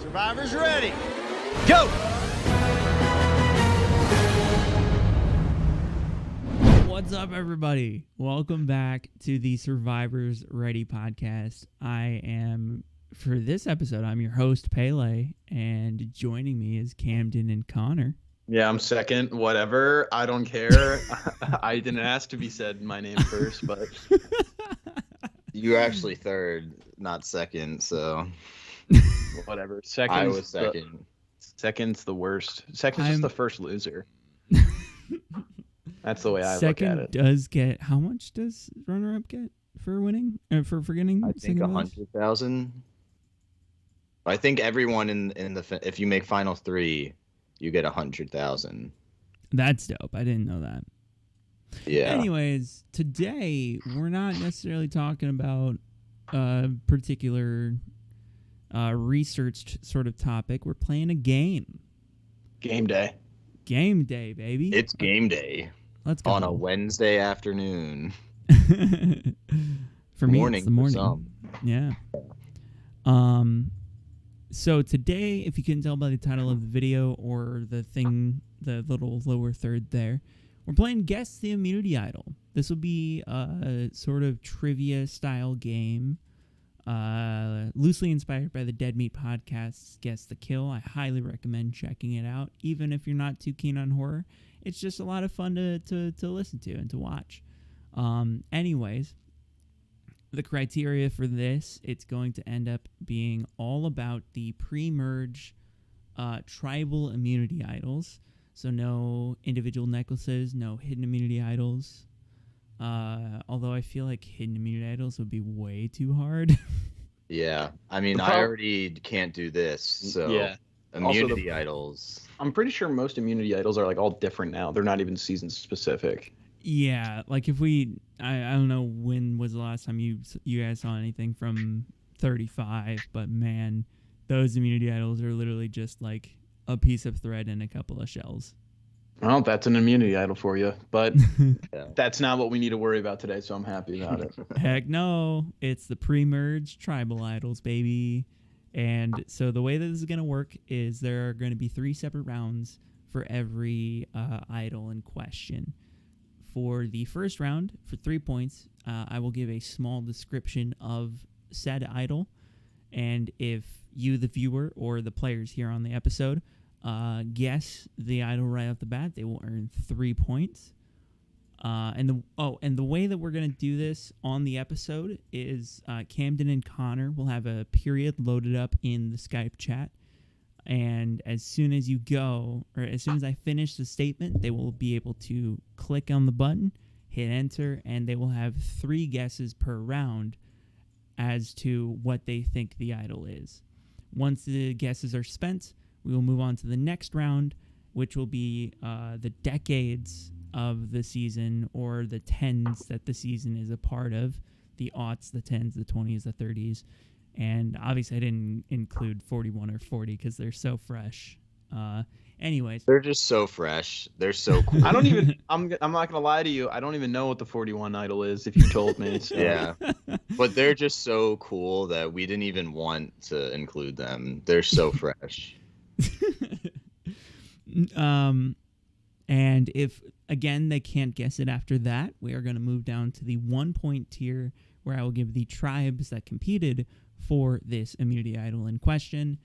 Survivors ready. Go! What's up, everybody? Welcome back to the Survivors Ready podcast. For this episode, I'm your host, Pele, and joining me is Camden and Connor. Yeah, I'm second. Whatever. I don't care. I didn't ask to be said my name first, but You're actually third, not second, so whatever. Second. I was second. Second's the worst. Second's just the first loser. That's the way I second look at it. Does get, how much does runner-up get for winning? For getting I think 100,000. I think everyone in the if you make final three, you get 100,000. That's dope. I didn't know that. Yeah. Anyways, today we're not necessarily talking about a particular researched sort of topic. We're playing a game. Game day. Game day, baby. It's game day. Let's go. On a Wednesday afternoon. For me, Morning it's the morning. for some. Yeah. So today, if you can tell by the title of the video or the little lower third there, we're playing Guess the Immunity Idol. This will be a sort of trivia style game, loosely inspired by the Dead Meat podcast's Guess the Kill. I highly recommend checking it out, even if you're not too keen on horror. It's just a lot of fun to listen to and to watch. Anyways, the criteria for this, it's going to end up being all about the pre-merge tribal immunity idols. So no individual necklaces, no hidden immunity idols. Although I feel like hidden immunity idols would be way too hard. Yeah. I mean, I already can't do this, so Yeah. immunity idols. I'm pretty sure most immunity idols are like all different now. They're not even season specific. Yeah, like if I don't know when was the last time you guys saw anything from 35, but man, those immunity idols are literally just like a piece of thread and a couple of shells. Well, that's an immunity idol for you, but Yeah. that's not what we need to worry about today, so I'm happy about it. Heck no, it's the pre-merge tribal idols, baby. And so the way that this is going to work is there are going to be 3 separate rounds for every idol in question. For the first round, for 3 points, I will give a small description of said idol. And if you, the viewer, or the players here on the episode, guess the idol right off the bat, they will earn 3 points. And the way that we're going to do this on the episode is Camden and Connor will have a period loaded up in the Skype chat. And as soon as I finish the statement, they will be able to click on the button, hit enter, and they will have 3 guesses per round as to what they think the idol is. Once the guesses are spent, we will move on to the next round, which will be the decades of the season, or the 10s that the season is a part of, the aughts, the 10s, the 20s, the 30s. And obviously I didn't include 41 or 40 because they're so fresh. Anyways. They're just so fresh. They're so cool. I'm not gonna lie to you. I don't even know what the 41 idol is if you told me. So. Yeah. But they're just so cool that we didn't even want to include them. They're so fresh. And if, again, they can't guess it after that, we are going to move down to the 1-point tier where I will give the tribes that competed for this immunity idol in question.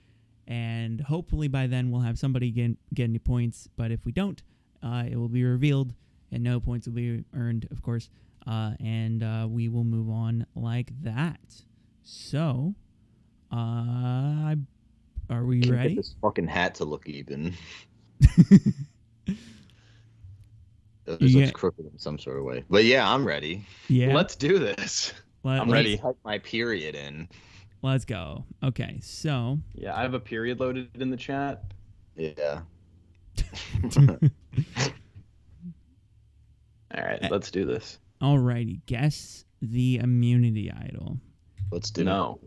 And hopefully by then we'll have somebody get any points. But if we don't, it will be revealed and no points will be earned, of course. And we will move on like that. So, are we Can ready? get this fucking hat to look even. This looks crooked in some sort of way. But yeah, I'm ready. Yeah. Let's do this. I'm ready. Type my period in. Let's go. Okay, so. Yeah, I have a period loaded in the chat. Yeah. All right, let's do this. Alrighty, guess the immunity idol. Let's do No.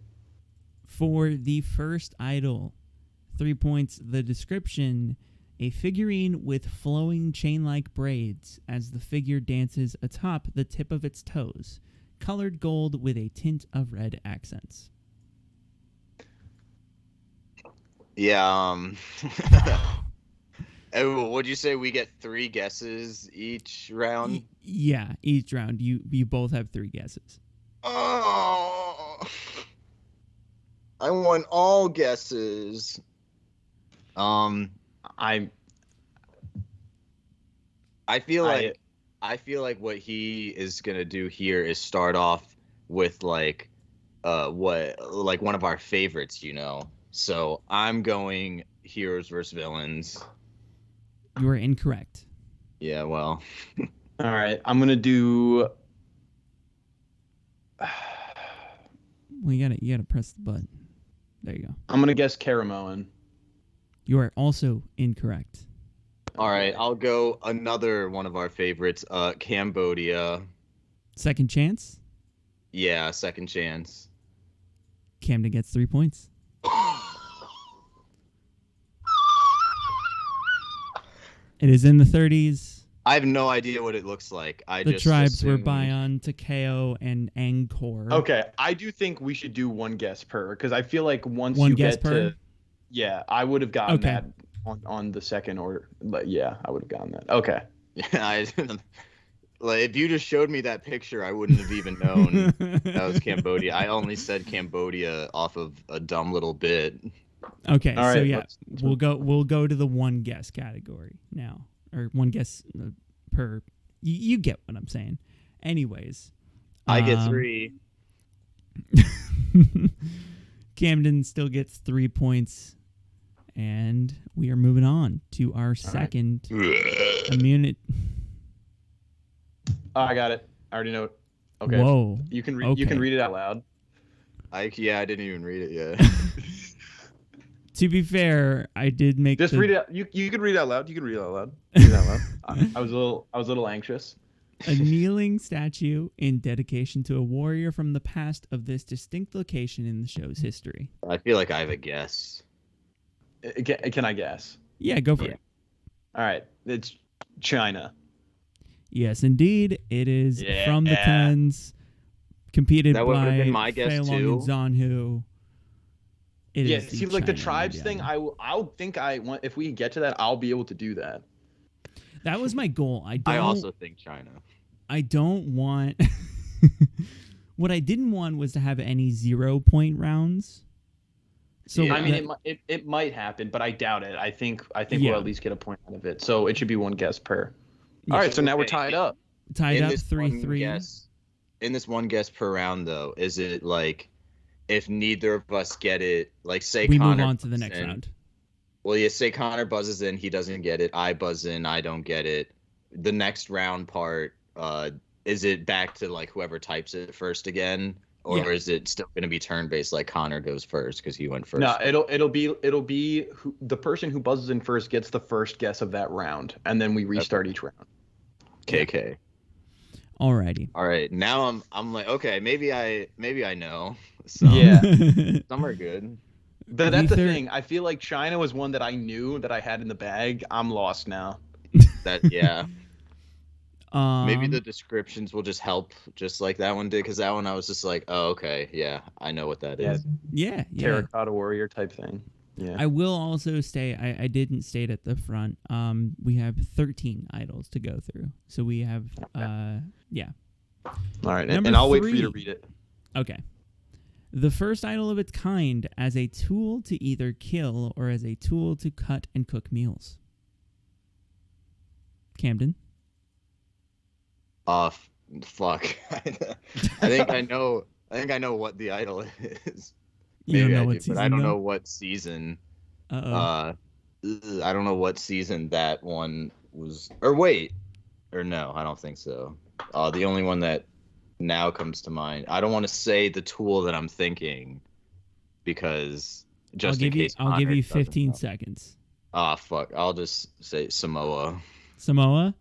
For the first idol, 3 points, the description: a figurine with flowing chain-like braids as the figure dances atop the tip of its toes, colored gold with a tint of red accents. Yeah. Would you say we get 3 guesses each round? Yeah, each round you both have 3 guesses. Oh, I want all guesses. Um, I I feel I like what he is gonna do here is start off with what like one of our favorites, you know. So I'm going heroes versus villains. You are incorrect. Yeah, well, all right. I'm gonna do. Well, you gotta press the button. There you go. I'm gonna guess Caramoan. You are also incorrect. all right, Okay. I'll go another one of our favorites, Cambodia. Second chance. Yeah, second chance. Camden gets 3 points. It is in the 30s. I have no idea what it looks like. I The just tribes were assumed. Bayon, Takeo, and Angkor. Okay, I do think we should do one guess per because I feel like once One you guess get per? to, yeah, I would have gotten Okay. that on the second or, but yeah, I would have gotten that. Okay. Yeah, like if you just showed me that picture, I wouldn't have even known that was Cambodia. I only said Cambodia off of a dumb little bit. Okay, All so right, yeah, let's- we'll go to the one guess category now, or one guess per. You get what I'm saying. Anyways, I get 3. Camden still gets 3 points, and we are moving on to our second immunity. Oh, I got it. I already know it. Okay. Whoa. You can read. You can Okay. read it out loud. I didn't even read it yet. To be fair, I did make Just the, read it. You can read it out loud. You can read it out loud. Read it out loud. I was a little anxious. a kneeling statue in dedication to a warrior from the past of this distinct location in the show's history. I feel like I have a guess. Can I guess? Yeah, go for Yeah. it. All right. It's China. Yes, indeed, it is Yeah. from the clans, competed That would have by been my guess, Fei Long too. and Zanhu. It Yeah, is it seems like the China tribes Indiana. thing. I'll think I want if we get to that, I'll be able to do that. That was my goal. I also think China. I don't want. What I didn't want was to have any 0-point rounds. So Yeah. I mean, that- it might happen, but I doubt it. I think Yeah. we'll at least get a point out of it. So it should be one guess per. Yeah. All right, so now we're Okay. tied up. tied In up this one 3-3. guess- In this one guess per round, though, is it like if neither of us get it, like say We Connor move on to the buzzes next in- round. Well, yeah, say Connor buzzes in, he doesn't get it. I buzz in, I don't get it. The next round part, is it back to like whoever types it first again, or Yeah. is it still going to be turn based? Like Connor goes first because he went first. No, it'll be the person who buzzes in first gets the first guess of that round, and then we restart each round. KK. Alrighty. All right, now I'm like, okay, maybe I know. So Yeah. some are good. But that's the Ether- thing. I feel like China was one that I knew that I had in the bag. I'm lost now. That yeah. Maybe the Um, descriptions will just help, just like that one did, because that one I was just like, oh, okay, yeah, I know what that Yeah. is. yeah. Terracotta warrior type thing. Yeah. I will also say I didn't state at the front. We have 13 idols to go through, so we have yeah. All right, Number and I'll wait for you to 3. read it. Okay. The first idol of its kind as a tool to either kill or as a tool to cut and cook meals. Camden. Fuck. I think I know. I think I know what the idol is. You don't Maybe know I what do, season, but I don't though? know what season. Uh-oh. I don't know what season that one was. Or wait, or no, I don't think so. The only one that now comes to mind. I don't want to say the tool that I'm thinking because just in case. I'll give Connor you doesn't 15 know. seconds. Fuck. I'll just say Samoa. Samoa,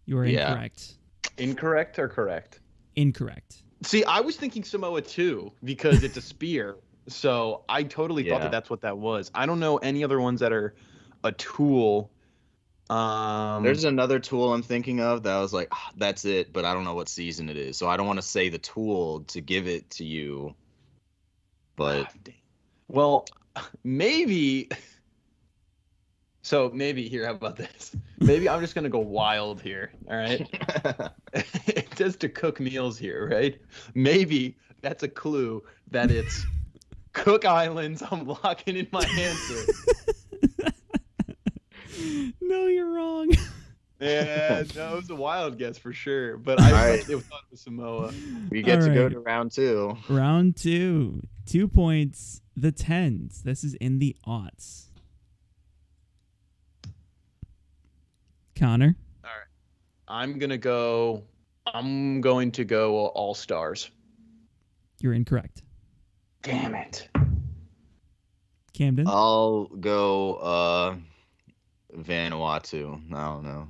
you are Yeah. incorrect. Incorrect or correct? Incorrect. See, I was thinking Samoa too because it's a spear. So I totally thought Yeah. that that's what that was. I don't know any other ones that are a tool. There's another tool I'm thinking of that I was like, that's it, but I don't know what season it is. So I don't want to say the tool to give it to you. But Well, maybe So maybe here, how about this? Maybe I'm just gonna go wild here. All right. It says to cook meals here, right? Maybe that's a clue that it's Cook Islands. I'm locking in my answer. No, you're wrong. Yeah, no, it was a wild guess for sure. But I Alright. thought it was Samoa. We get All to go right. to round 2. Round 2. 2 points. The tens. This is in the aughts. Connor. I'm going to go All Stars. You're incorrect. Damn it. Camden. I'll go Vanuatu. I don't know.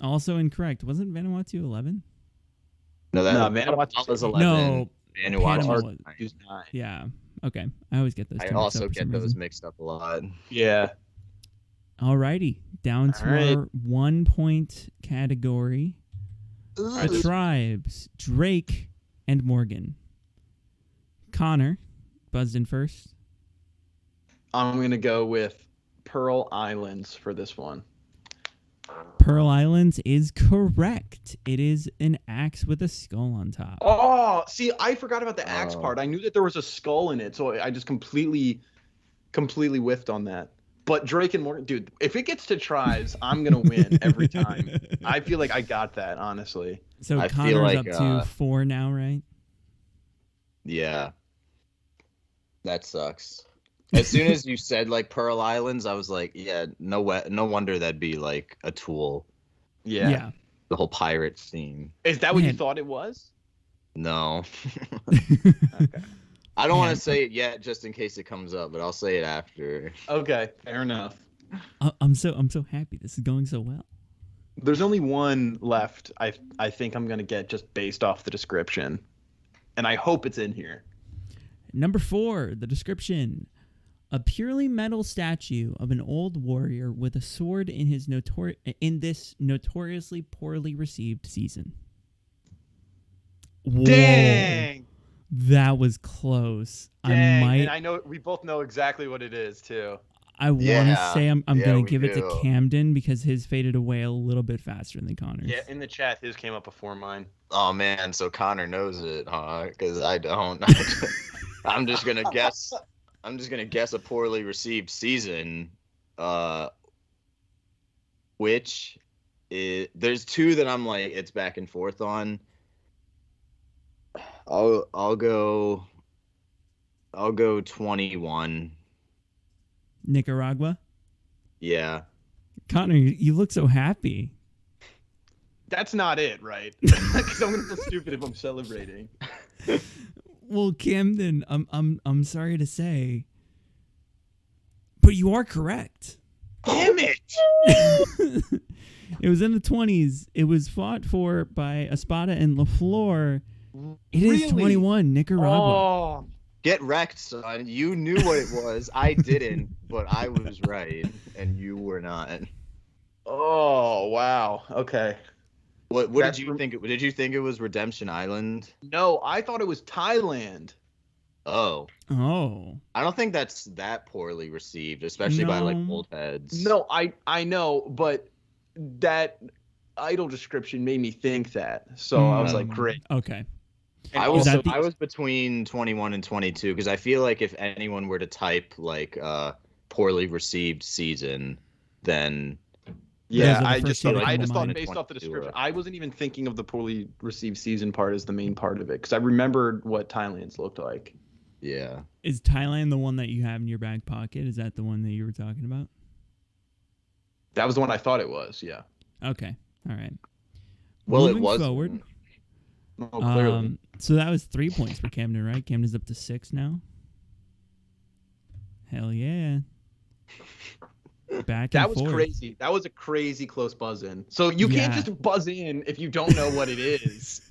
Also incorrect. Wasn't Vanuatu 11? No, No, Vanuatu was is 11. No. Vanuatu Panama was was- 9. Who's 9? Yeah. Okay. I always get those two I mixed also up for get some those reason. mixed up a lot. Yeah. Alrighty. Down to All right. our 1 point category. The tribes. Drake and Morgan. Connor buzzed in first. I'm going to go with Pearl Islands for this one. Pearl Islands is correct. It is an axe with a skull on top. Oh, see, I forgot about the axe Oh. part. I knew that there was a skull in it, so I just completely whiffed on that. But Drake and Morgan, dude, if it gets to tries, I'm going to win every time. I feel like I got that, honestly. So I feel Connor's like, up to 4 now, right? Yeah. That sucks. As soon as you said like Pearl Islands, I was like, yeah, no wonder that'd be like a tool. Yeah. The whole pirate scene. Is that what you Man. thought it was? No. Okay. I don't want Man. to say it yet just in case it comes up, but I'll say it after. Okay, fair enough. I'm so happy. This is going so well. There's only one left I think I'm going to get just based off the description. And I hope it's in here. Number 4, the description. A purely metal statue of an old warrior with a sword in his this notoriously poorly received season. Whoa, Dang! that was close. Dang. I And I know we both know exactly what it is too. want to Yeah. say I'm Yeah, going we to give it to do. Camden because his faded away a little bit faster than Connor's. Yeah, in the chat his came up before mine. Oh man, so Connor knows it, huh? Because I don't. I'm just gonna guess. I'm just gonna guess a poorly received season. Which is there's 2 that I'm like it's back and forth on. I'll go 21. Nicaragua. Yeah. Connor, you look so happy. That's not it, right? Because I'm gonna feel stupid if I'm celebrating. Well, Camden, I'm sorry to say, but you are correct. Damn it! It was in the 20s. It was fought for by Espada and LaFleur. It is Really? 21, Nicaragua. Oh, Get wrecked, son. You knew what it was. I didn't, but I was right, and you were not. oh, wow. Okay. What That's did you think? Did you think it was Redemption Island? No, I thought it was Thailand. Oh, Oh. I don't think that's that poorly received, especially by like No. old heads. No, I know, but that idol description made me think that. So I was like, great. Okay. And I was that the- I was between 21 and 22 because I feel like if anyone were to type like poorly received season, then Yeah, Those are the I first just two thought, that I come just to thought mind. based off the 22, description, I wasn't even thinking of the poorly received season part as the main part of it because I remembered what Thailand's looked like. yeah. Is Thailand the one that you have in your back pocket? Is that the one that you were talking about? That was the one I thought it was. Yeah. Okay. All right. Well, Moving it was forward. Oh, clearly. So that was 3 points for Camden, right? Camden's up to 6 now. Hell yeah. Back That and was forth. crazy. That was a crazy close buzz in. So you can't Yeah. just buzz in if you don't know what it is.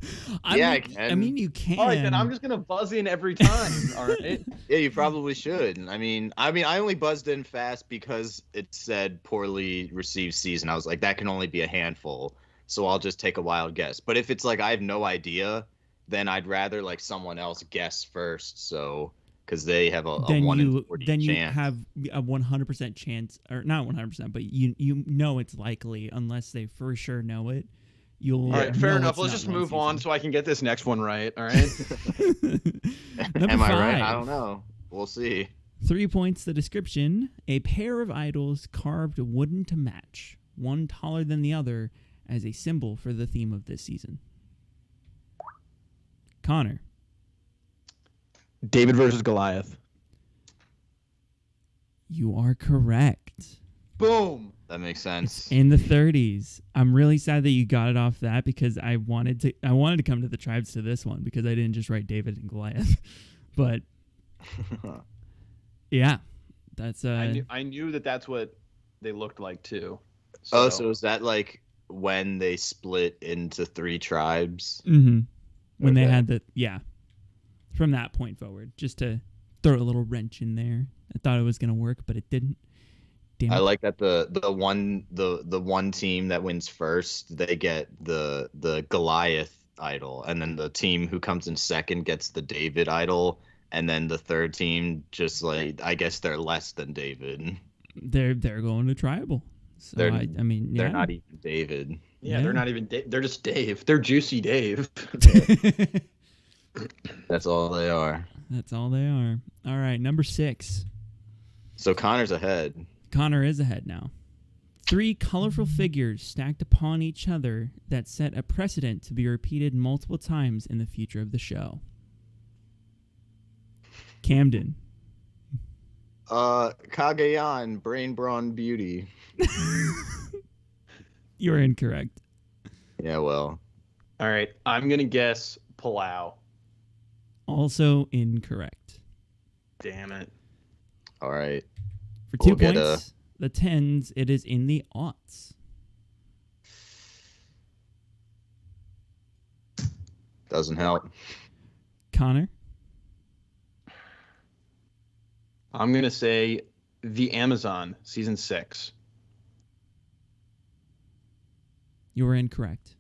Yeah, I I can. mean, you can. All right, then I'm just gonna buzz in every time. All right. Yeah, you probably should. I mean, I only buzzed in fast because it said poorly received season. I was like, that can only be a handful, so I'll just take a wild guess. But if it's like I have no idea, then I'd rather like someone else guess first. So because they have a then 1 in you 40 then you chance. have a 100% chance, or not 100%, but you know it's likely unless they for sure know it. You'll All right, fair know enough. it's Let's not just one move on season. so I can get this next one right. All right. Number Am I 5. right? I don't know. We'll see. 3 points. The description: a pair of idols carved wooden to match, one taller than the other, as a symbol for the theme of this season. Connor. David versus Goliath. You are correct. Boom. That makes It's sense. in the 30s. I'm really sad that you got it off that because I wanted to come to the tribes to this one because I didn't just write David and Goliath. But yeah, that's I knew that that's what they looked like too. Oh, so is that like when they split into 3 tribes? when they Okay. had from that point forward, just to throw a little wrench in there. I thought it was gonna work, but it didn't. Damn it. I like that the one team that wins first, they get the Goliath idol, and then the team who comes in second gets the David idol, and then the third team just like I guess they're less than David. They're going to tribal. So They're- I mean, yeah. They're not even David. Yeah, Yeah. they're not even they're just Dave. They're Juicy Dave. That's all they are. That's all they are. All right, number 6. So Connor's ahead. Connor is ahead now. 3 colorful figures stacked upon each other that set a precedent to be repeated multiple times in the future of the show. Camden. Kagayan, Brain Brawn Beauty. You're incorrect. Yeah, well. All right, I'm gonna guess Palau. Also incorrect. Damn it. All right. For 2 We'll get points, the 10s, it is in the aughts. Doesn't help. Connor. I'm gonna say The Amazon, season 6. You were incorrect.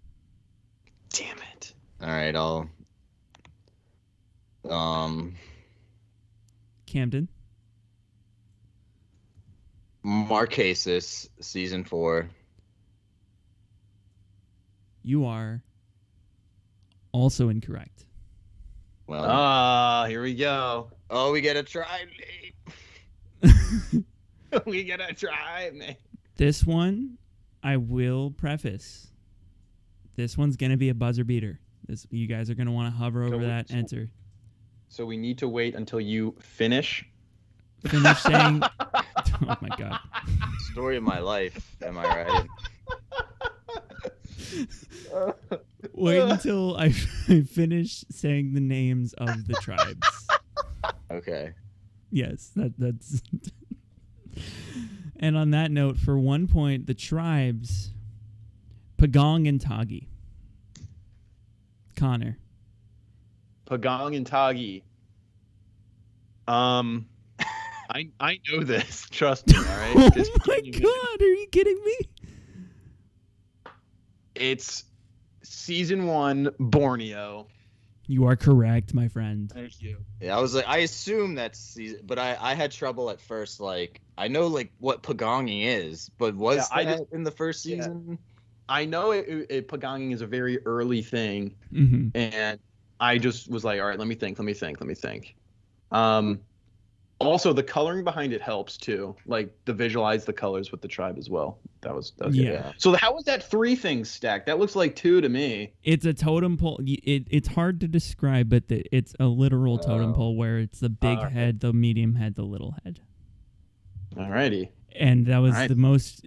Damn it. All right, I'll Camden. Marquesas, season 4. You are also incorrect. Well, Here we go. oh, we get a try. We gotta try, man. This one, I will preface. This one's gonna be a buzzer beater. You guys are gonna want to hover over that answer. So we need to wait until you finish. Finish saying. Oh my god. Story of my life. Am I right? Wait until I finish saying the names of the tribes. Okay. Yes, that's. And on that note, for 1 point, the tribes, Pagong and Tagi. Connor. Pagong and Tagi. I know this. Trust me. All right. Oh Just my kidding. god, are you kidding me? It's season 1, Borneo. You are correct, my friend. Thank you. Yeah, I was like, I assume that's season, but I had trouble at first. Like, I know like what Pagongi is, but was Yeah, that in the first yeah. season? I know Pagonging is a very early thing, Mm-hmm. and I just was like, all right, let me think. Also, the coloring behind it helps too. Like the visualize the colors with the tribe as well. That was good. Yeah. So how was that 3 things stacked? That looks like 2 to me. It's a totem pole. It's hard to describe, but it's a literal totem pole where it's the big Alright. head, the medium head, the little head. Alrighty. And that was Alright. the most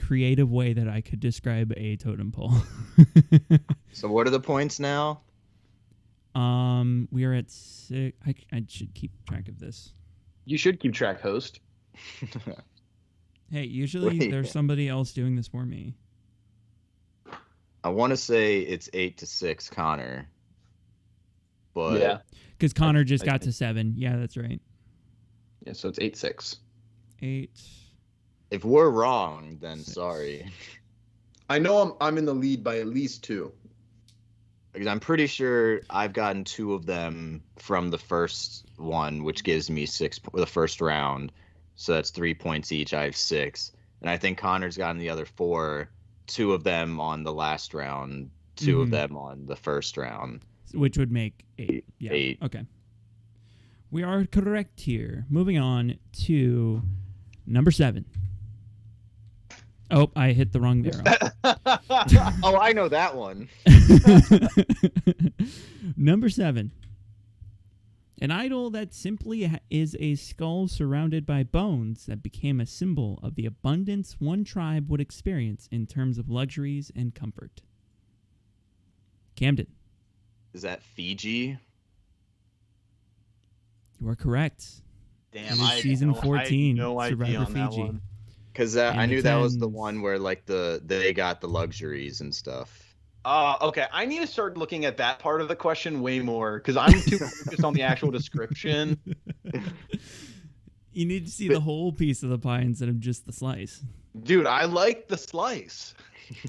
creative way that I could describe a totem pole. So what are the points now? We are at 6. I should keep track of this. You should keep track, host. Hey, usually Wait. there's somebody else doing this for me. I want to say it's 8-6, Connor. But Yeah. Because Connor just I got think- to 7. Yeah, that's right. Yeah. So it's 8-6. 8. if we're wrong, then 6. sorry. I know I'm in the lead by at least 2. Because I'm pretty sure I've gotten 2 of them from the first one, which gives me the first round. So that's 3 points each. I have 6. And I think Connor's gotten the other 4, 2 of them on the last round, 2 of them on the first round. Which would make 8. Yeah. 8. Okay. We are correct here. Moving on to number 7. Oh, I hit the wrong arrow. Oh, I know that one. Number 7. An idol that simply is a skull surrounded by bones that became a symbol of the abundance one tribe would experience in terms of luxuries and comfort. Camden. Is that Fiji? You are correct. Damn, It is season 14, no idea Survivor on that Fiji. one. Because I And knew the that was the 10s. one where like they got the luxuries and stuff. Okay. I need to start looking at that part of the question way more because I'm too focused on the actual description. You need to see the whole piece of the pie instead of just the slice. Dude, I like the slice.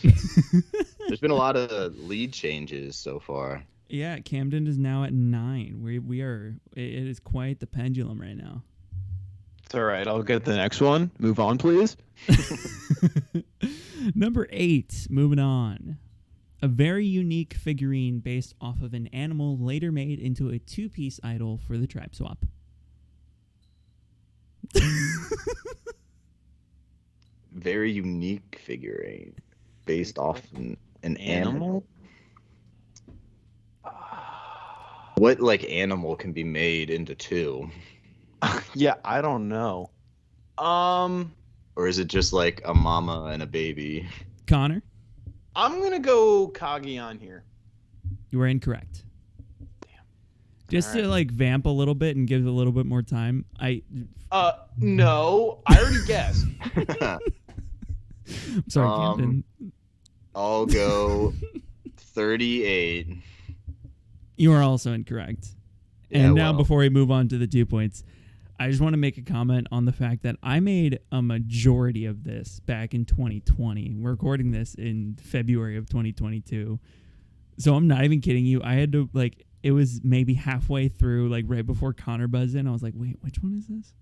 There's been a lot of lead changes so far. Yeah, Camden is now at 9. We are. It is quite the pendulum right now. It's all right. I'll get the next one. Move on, please. Number 8. Moving on. A very unique figurine based off of an animal later made into a 2-piece idol for the tribe swap. Very unique figurine based off an animal. What like animal can be made into 2? Yeah, I don't know. Or is it just like a mama and a baby? Connor, I'm gonna go Kagiyan here. you are incorrect. Damn. Just All to right. like vamp a little bit and give it a little bit more time. No, I already guessed. I'm sorry, Camden. I'll go 38. You are also incorrect. Yeah, And now, well. before we move on to the 2 points, I just want to make a comment on the fact that I made a majority of this back in 2020. We're recording this in February of 2022. So I'm not even kidding you. I had to, like, it was maybe halfway through, like, right before Connor buzzed in. I was like, wait, which one is this?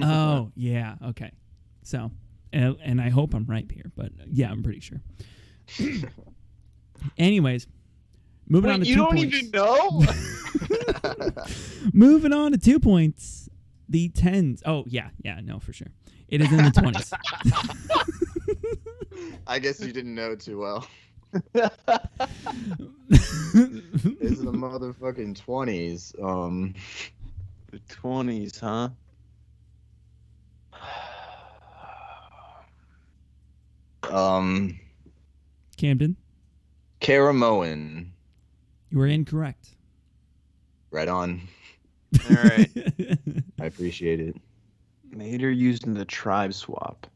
Oh, yeah. Okay. So, and I hope I'm right here, but yeah, I'm pretty sure. Anyways. Moving on to Wait, you 2 don't points. even know? Moving on to 2 points. The 10s. Oh, yeah, no, for sure. It is in the 20s. I guess you didn't know too well. The It's the motherfucking 20s. 20s, huh? Camden, Caramoan. you are incorrect. Right on. All right. I appreciate it. Made or used in the tribe swap.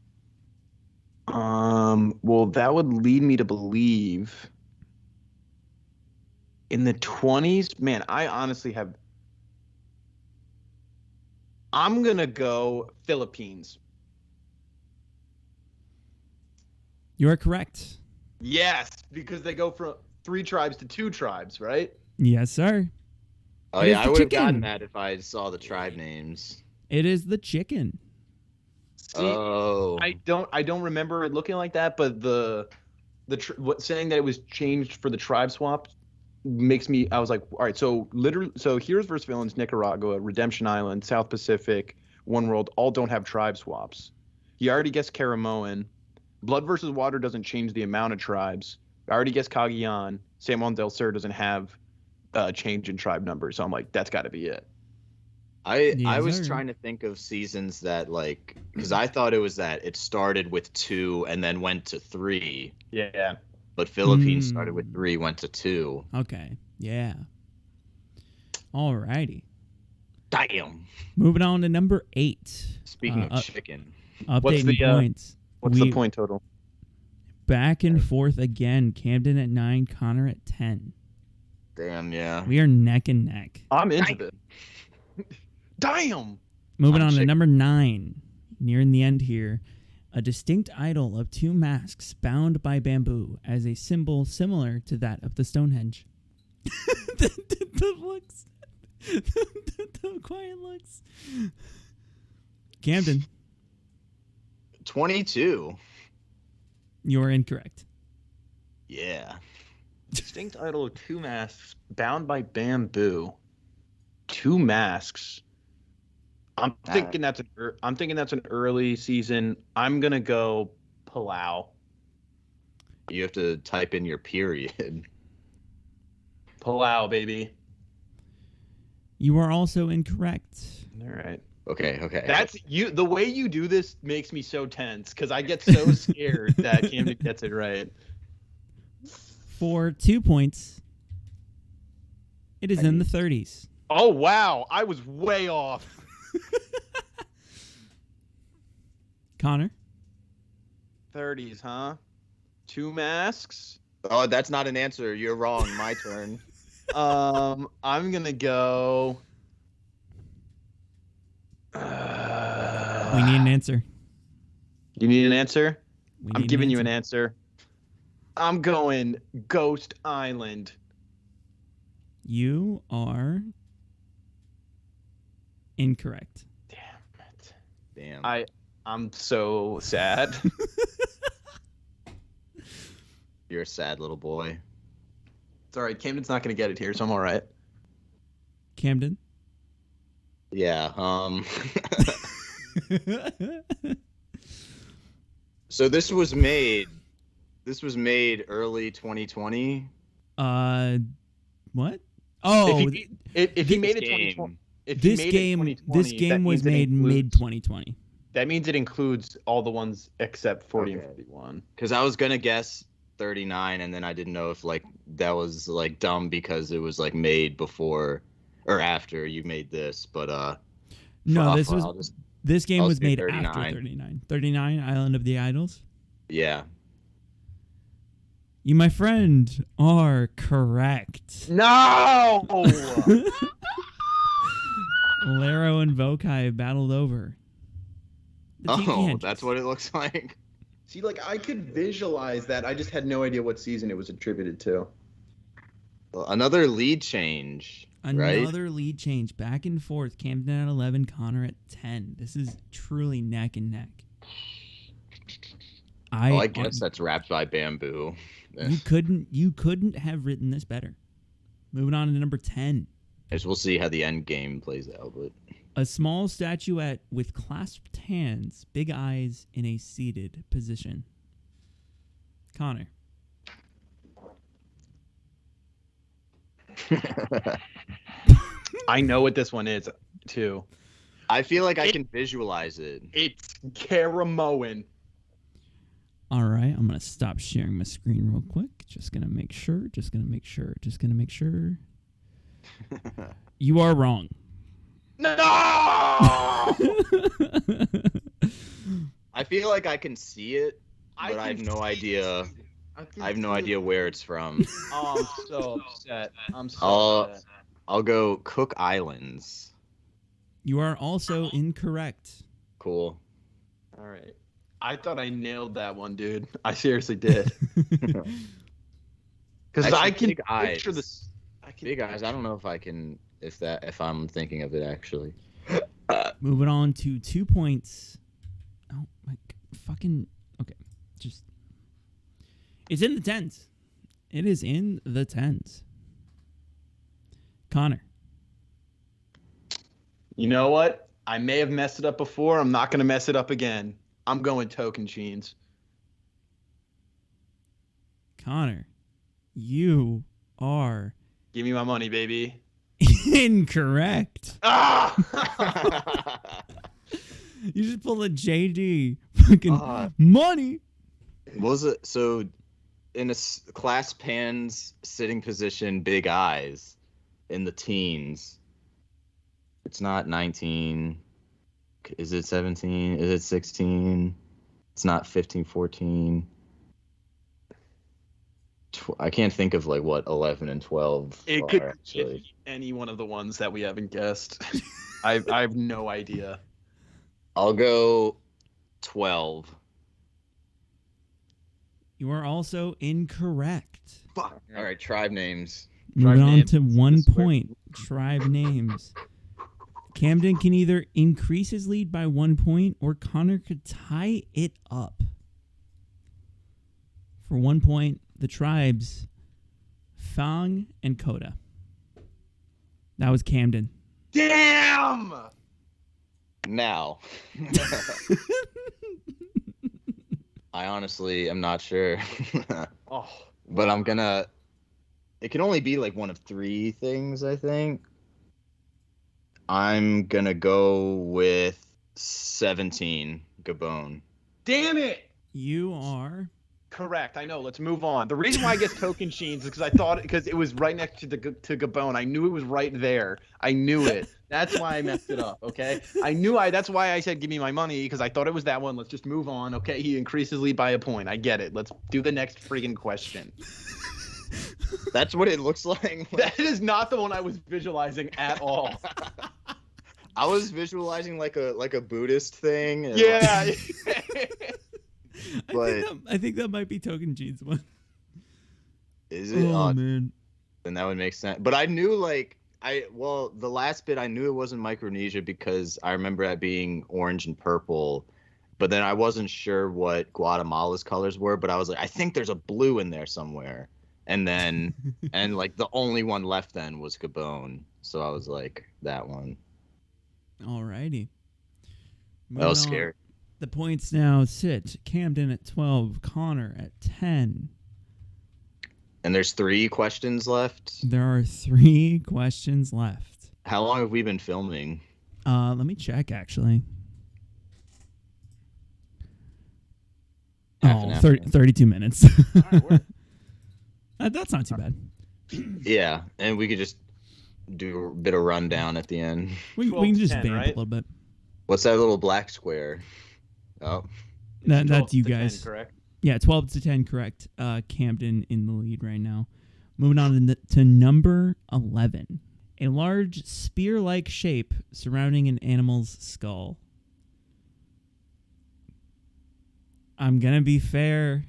Well, that would lead me to believe in the 20s. Man, I honestly have. I'm gonna go Philippines. You are correct. Yes, because they go from 3 tribes to 2 tribes, right? Yes, sir. Oh It is yeah, I the would have chicken. gotten that if I saw the tribe names. It is the chicken. See, Oh. I don't remember it looking like that, but saying that it was changed for the tribe swap makes me. I was like, all right, so literally, so Heroes vs Villains, Nicaragua, Redemption Island, South Pacific, One World, all don't have tribe swaps. He already guessed Caramoan. Blood versus Water doesn't change the amount of tribes. I already guessed Cagayan. San Juan del Sur doesn't have change in tribe numbers, so I'm like, that's got to be it. I Yes, was sir. trying to think of seasons that like because I thought it was that it started with 2 and then went to 3, Yeah. but Philippines started with 3, went to 2. Okay. Yeah. Alrighty. Damn. Moving on to number 8. Speaking of chicken, Updating the, points. What's the point total? Back and forth again. Camden at 9, Connor at 10. damn yeah. We are neck and neck. I'm into this. Damn. Moving I'm on to chicken. number 9. Nearing the end here. A distinct idol of 2 masks bound by bamboo as a symbol similar to that of the Stonehenge. The looks. The quiet looks. Camden. 22. You're incorrect. Yeah. Distinct idol of 2 masks bound by bamboo. 2 masks. I'm thinking that's an early season. I'm gonna go Palau. You have to type in your period. Palau, baby. You are also incorrect. All right. Okay. That's you. The way you do this makes me so tense because I get so scared that Camden gets it right. For 2 points, it is in the 30s. Oh wow, I was way off. Connor. 30s, huh? 2 masks. Oh, that's not an answer. You're wrong. My turn. I'm gonna go. We need an answer. You need an answer? We I'm need giving you an answer. I'm going Ghost Island. You are incorrect. Damn it. Damn. I'm so sad. You're a sad little boy. It's all right. Camden's not gonna get it here, so I'm all right. Camden. Yeah. So this was made early 2020. What? Oh, If he made it game. 2020, this game was made mid 2020. That means it includes all the ones except 40 and Okay. 41. Because I was gonna guess 39, and then I didn't know if like that was like dumb because it was like made before or after you made this. But No, this game I'll was say made 39. after 39. 39, Island of the Idols. yeah. You, my friend, are correct. No. Laro and Vokai battled over. The Tiki Henches. That's what it looks like. See, like I could visualize that. I just had no idea what season it was attributed to. Well, another lead change. Right? Another lead change. Back and forth. Camden at 11, Connor at 10. This is truly neck and neck. I guess that's wrapped by bamboo. You couldn't have written this better. Moving on to number 10. As we'll see how the end game plays out, but A small statuette with clasped hands, big eyes in a seated position. Connor. I know what this one is too. I feel like I can visualize it. It's Caramoan. All right, I'm going to stop sharing my screen real quick. Just going to make sure. You are wrong. No. I feel like I can see it, but I have no idea. I have no idea where it's from. Oh, I'm so upset. Upset. I'll go Cook Islands. You are also incorrect. Cool. All right. I thought I nailed that one, dude. I seriously did. Because I can Big picture Eyes. this. Big Eyes. I don't know if I can. If I'm thinking of it actually. Moving on to 2 points. Oh my fucking. Okay, just. It's in the tens. It is in the tens. Connor. You know what? I may have messed it up before. I'm not going to mess it up again. I'm going Token Sheens. Connor, you are Give me my money, baby. incorrect. Ah! You just pulled a JD. Fucking money. What was it? So, in a clasp hands, sitting position, big eyes, in the teens. It's not 19. Is it 17? Is it 16? It's not 15, 14. I can't think of like what 11 and 12 It are, could actually. be any one of the ones that we haven't guessed. I have no idea. I'll go 12. You are also incorrect. Fuck. All right, tribe names. Moving on names. to 1 This is where- point. Tribe names. Camden can either increase his lead by 1 point or Connor could tie it up. For 1 point, the tribes Fang and Coda. That was Camden. Damn! Now. I honestly am not sure. Oh, But I'm gonna. It can only be like one of 3 things, I think. I'm gonna go with 17, Gabon. damn it! You are Correct. I know. Let's move on. The reason why I guess token sheens is because I thought because it was right next to Gabon. I knew it was right there. I knew it. That's why I messed it up. Okay. That's why I said give me my money because I thought it was that one. Let's just move on. Okay. He increases lead by a point. I get it. Let's do the next friggin' question. That's what it looks like. That is not the one I was visualizing at all. I was visualizing like a Buddhist thing. And Yeah. I think that might be Token G's one. Is it? Oh man. Then that would make sense. But I knew the last bit I knew it wasn't Micronesia because I remember that being orange and purple. But then I wasn't sure what Guatemala's colors were, but I was like, I think there's a blue in there somewhere. And then and like the only one left then was Gabon. So I was like, that one. Alrighty. That was Moving on. scary. The points now sit Camden at 12, Connor at 10. And there's 3 questions left. There are 3 questions left. How long have we been filming? Let me check actually. Half an hour. 32 minutes. All right, That's not too bad. Yeah, and we could just do a bit of rundown at the end. We 12 can to just 10, vamp right? a little bit. What's that little black square? Oh, That's 12 you to 10, guys. correct? Yeah, 12 to 10, correct. Camden in the lead right now. Moving on to number 11. A large spear-like shape surrounding an animal's skull. I'm going to be fair.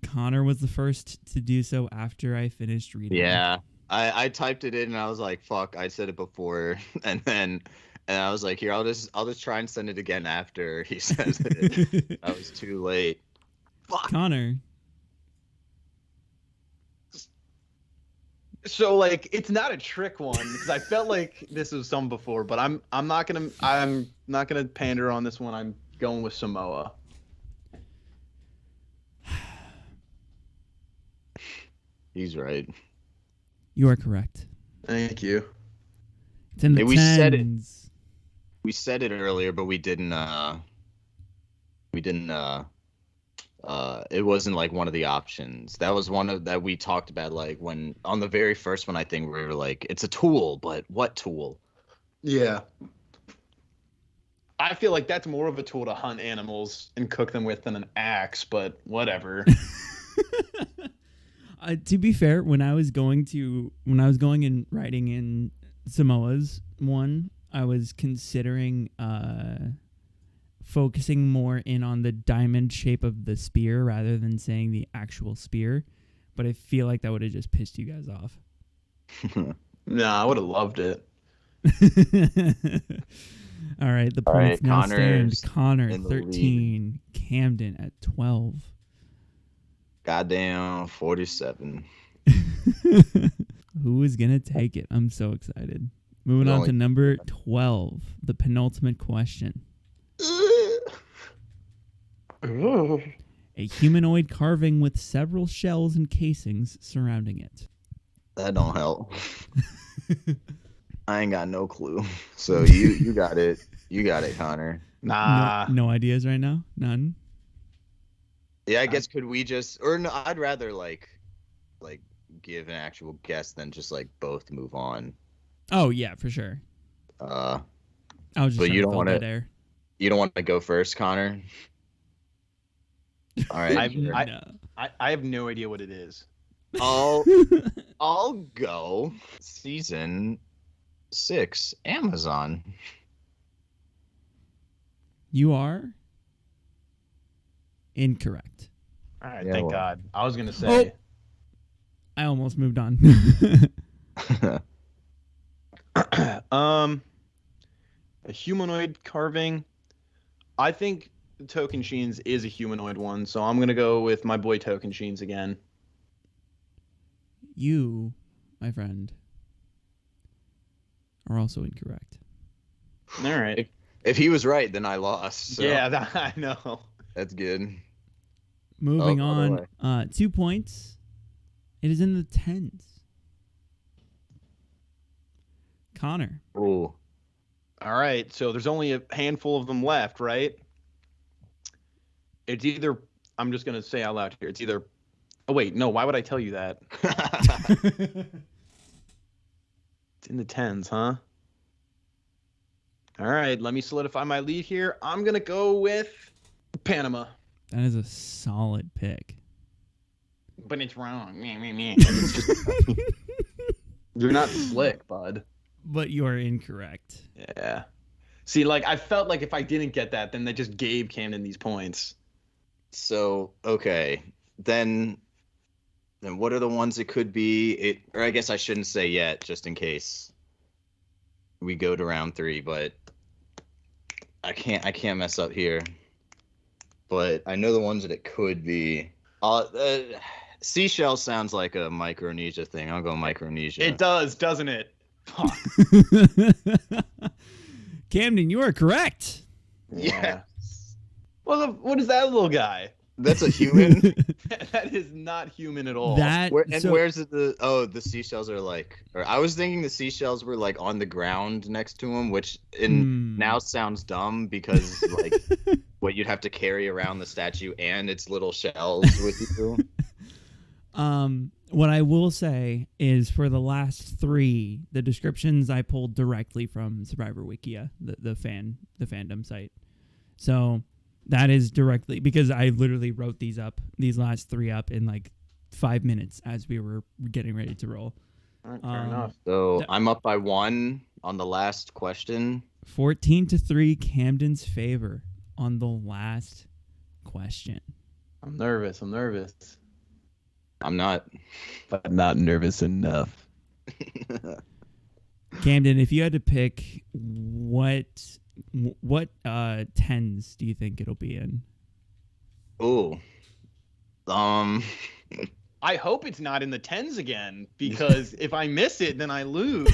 Connor was the first to do so after I finished reading. yeah. I typed it in and I was like, fuck, I said it before. And I was like, here, I'll just try and send it again after he says it. I was too late. Fuck. Connor. So like it's not a trick one because I felt like this was some before, but I'm not gonna pander on this one. I'm going with Samoa. He's right. You are correct. Thank you. It's in the Hey, we said it. tens. We said it earlier, but we didn't it wasn't like one of the options. That was one of that we talked about like when on the very first one I think we were like it's a tool, but what tool? Yeah. I feel like that's more of a tool to hunt animals and cook them with than an axe, but whatever. To be fair, when I was going and writing in Samoa's one, I was considering focusing more in on the diamond shape of the spear rather than saying the actual spear. But I feel like that would have just pissed you guys off. Nah, I would have loved it. All right, the All right, points now stand. Connor's Connor in the 13, Camden at 12. Goddamn 47. Who is gonna take it? I'm so excited. Moving on to number 12, the penultimate question. A humanoid carving with several shells and casings surrounding it. That don't help. I ain't got no clue. So you got it. You got it, Connor. Nah. No ideas right now? None? Yeah, I guess could we just or no, I'd rather like give an actual guess than just like both move on. Oh yeah, for sure. I was just but trying you to don't fill want that to air. you don't want to go first, Connor? All right. sure. I have no idea what it is. I'll go season 6 Amazon. You are incorrect. All right, Yeah, thank well. God. I was gonna say. I almost moved on. A humanoid carving. I think Token Sheens is a humanoid one, so I'm gonna go with my boy Token Sheens again. You, my friend, are also incorrect. All right. If he was right, then I lost. So Yeah, I know. that's good. Moving other on, 2 points. It is in the tens. Connor. Ooh. All right, so there's only a handful of them left, right? It's either, I'm just gonna say out loud here. It's either. Oh wait, no. Why would I tell you that? It's in the tens, huh? All right, let me solidify my lead here. I'm gonna go with Panama. That is a solid pick. But it's wrong. Meh, meh, meh. It's just, you're not slick, bud. But you are incorrect. Yeah. See, like I felt like if I didn't get that, then they just gave Camden these points. So okay, then what are the ones it could be? Or I guess I shouldn't say yet, just in case we go to round 3. But I can't mess up here. But I know the ones that it could be. Seashell sounds like a Micronesia thing. I'll go Micronesia. It does, doesn't it? Fuck. Camden, you are correct. Yeah. Well, what is that little guy? That's a human. That is not human at all. Where's the seashells are like? Or I was thinking the seashells were like on the ground next to him, which now sounds dumb because like what you'd have to carry around the statue and its little shells with you. What I will say is for the last 3, the descriptions I pulled directly from Survivor Wikia, the fandom site. So that is directly because I literally wrote these last 3 up in like 5 minutes as we were getting ready to roll. All right, fair enough. So I'm up by 1 on the last question. 14-3, Camden's favor on the last question. I'm nervous. I'm not. But not nervous enough. Camden, if you had to pick what tens do you think it'll be in? Ooh. I hope it's not in the tens again, because if I miss it, then I lose.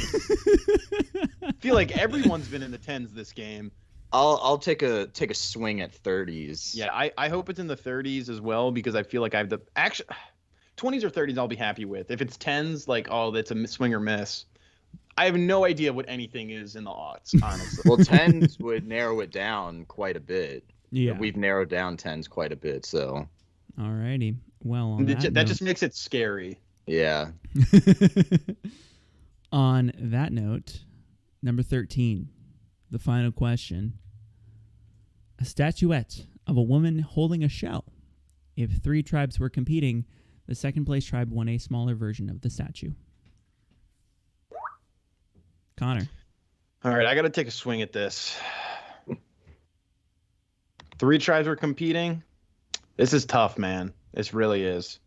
I feel like everyone's been in the tens this game. I'll take a swing at 30s. Yeah, I hope it's in the 30s as well, because I feel like I have the actually 20s or 30s I'll be happy with. If it's tens, like, oh, that's a swing or miss. I have no idea what anything is in the odds, honestly. Well, tens would narrow it down quite a bit. Yeah, we've narrowed down tens quite a bit. So, alrighty. Well, on that just makes it scary. Yeah. On that note, number 13, the final question: a statuette of a woman holding a shell. If 3 tribes were competing, the second place tribe won a smaller version of the statue. Connor. All right, I got to take a swing at this. 3 tribes were competing. This is tough, man. This really is.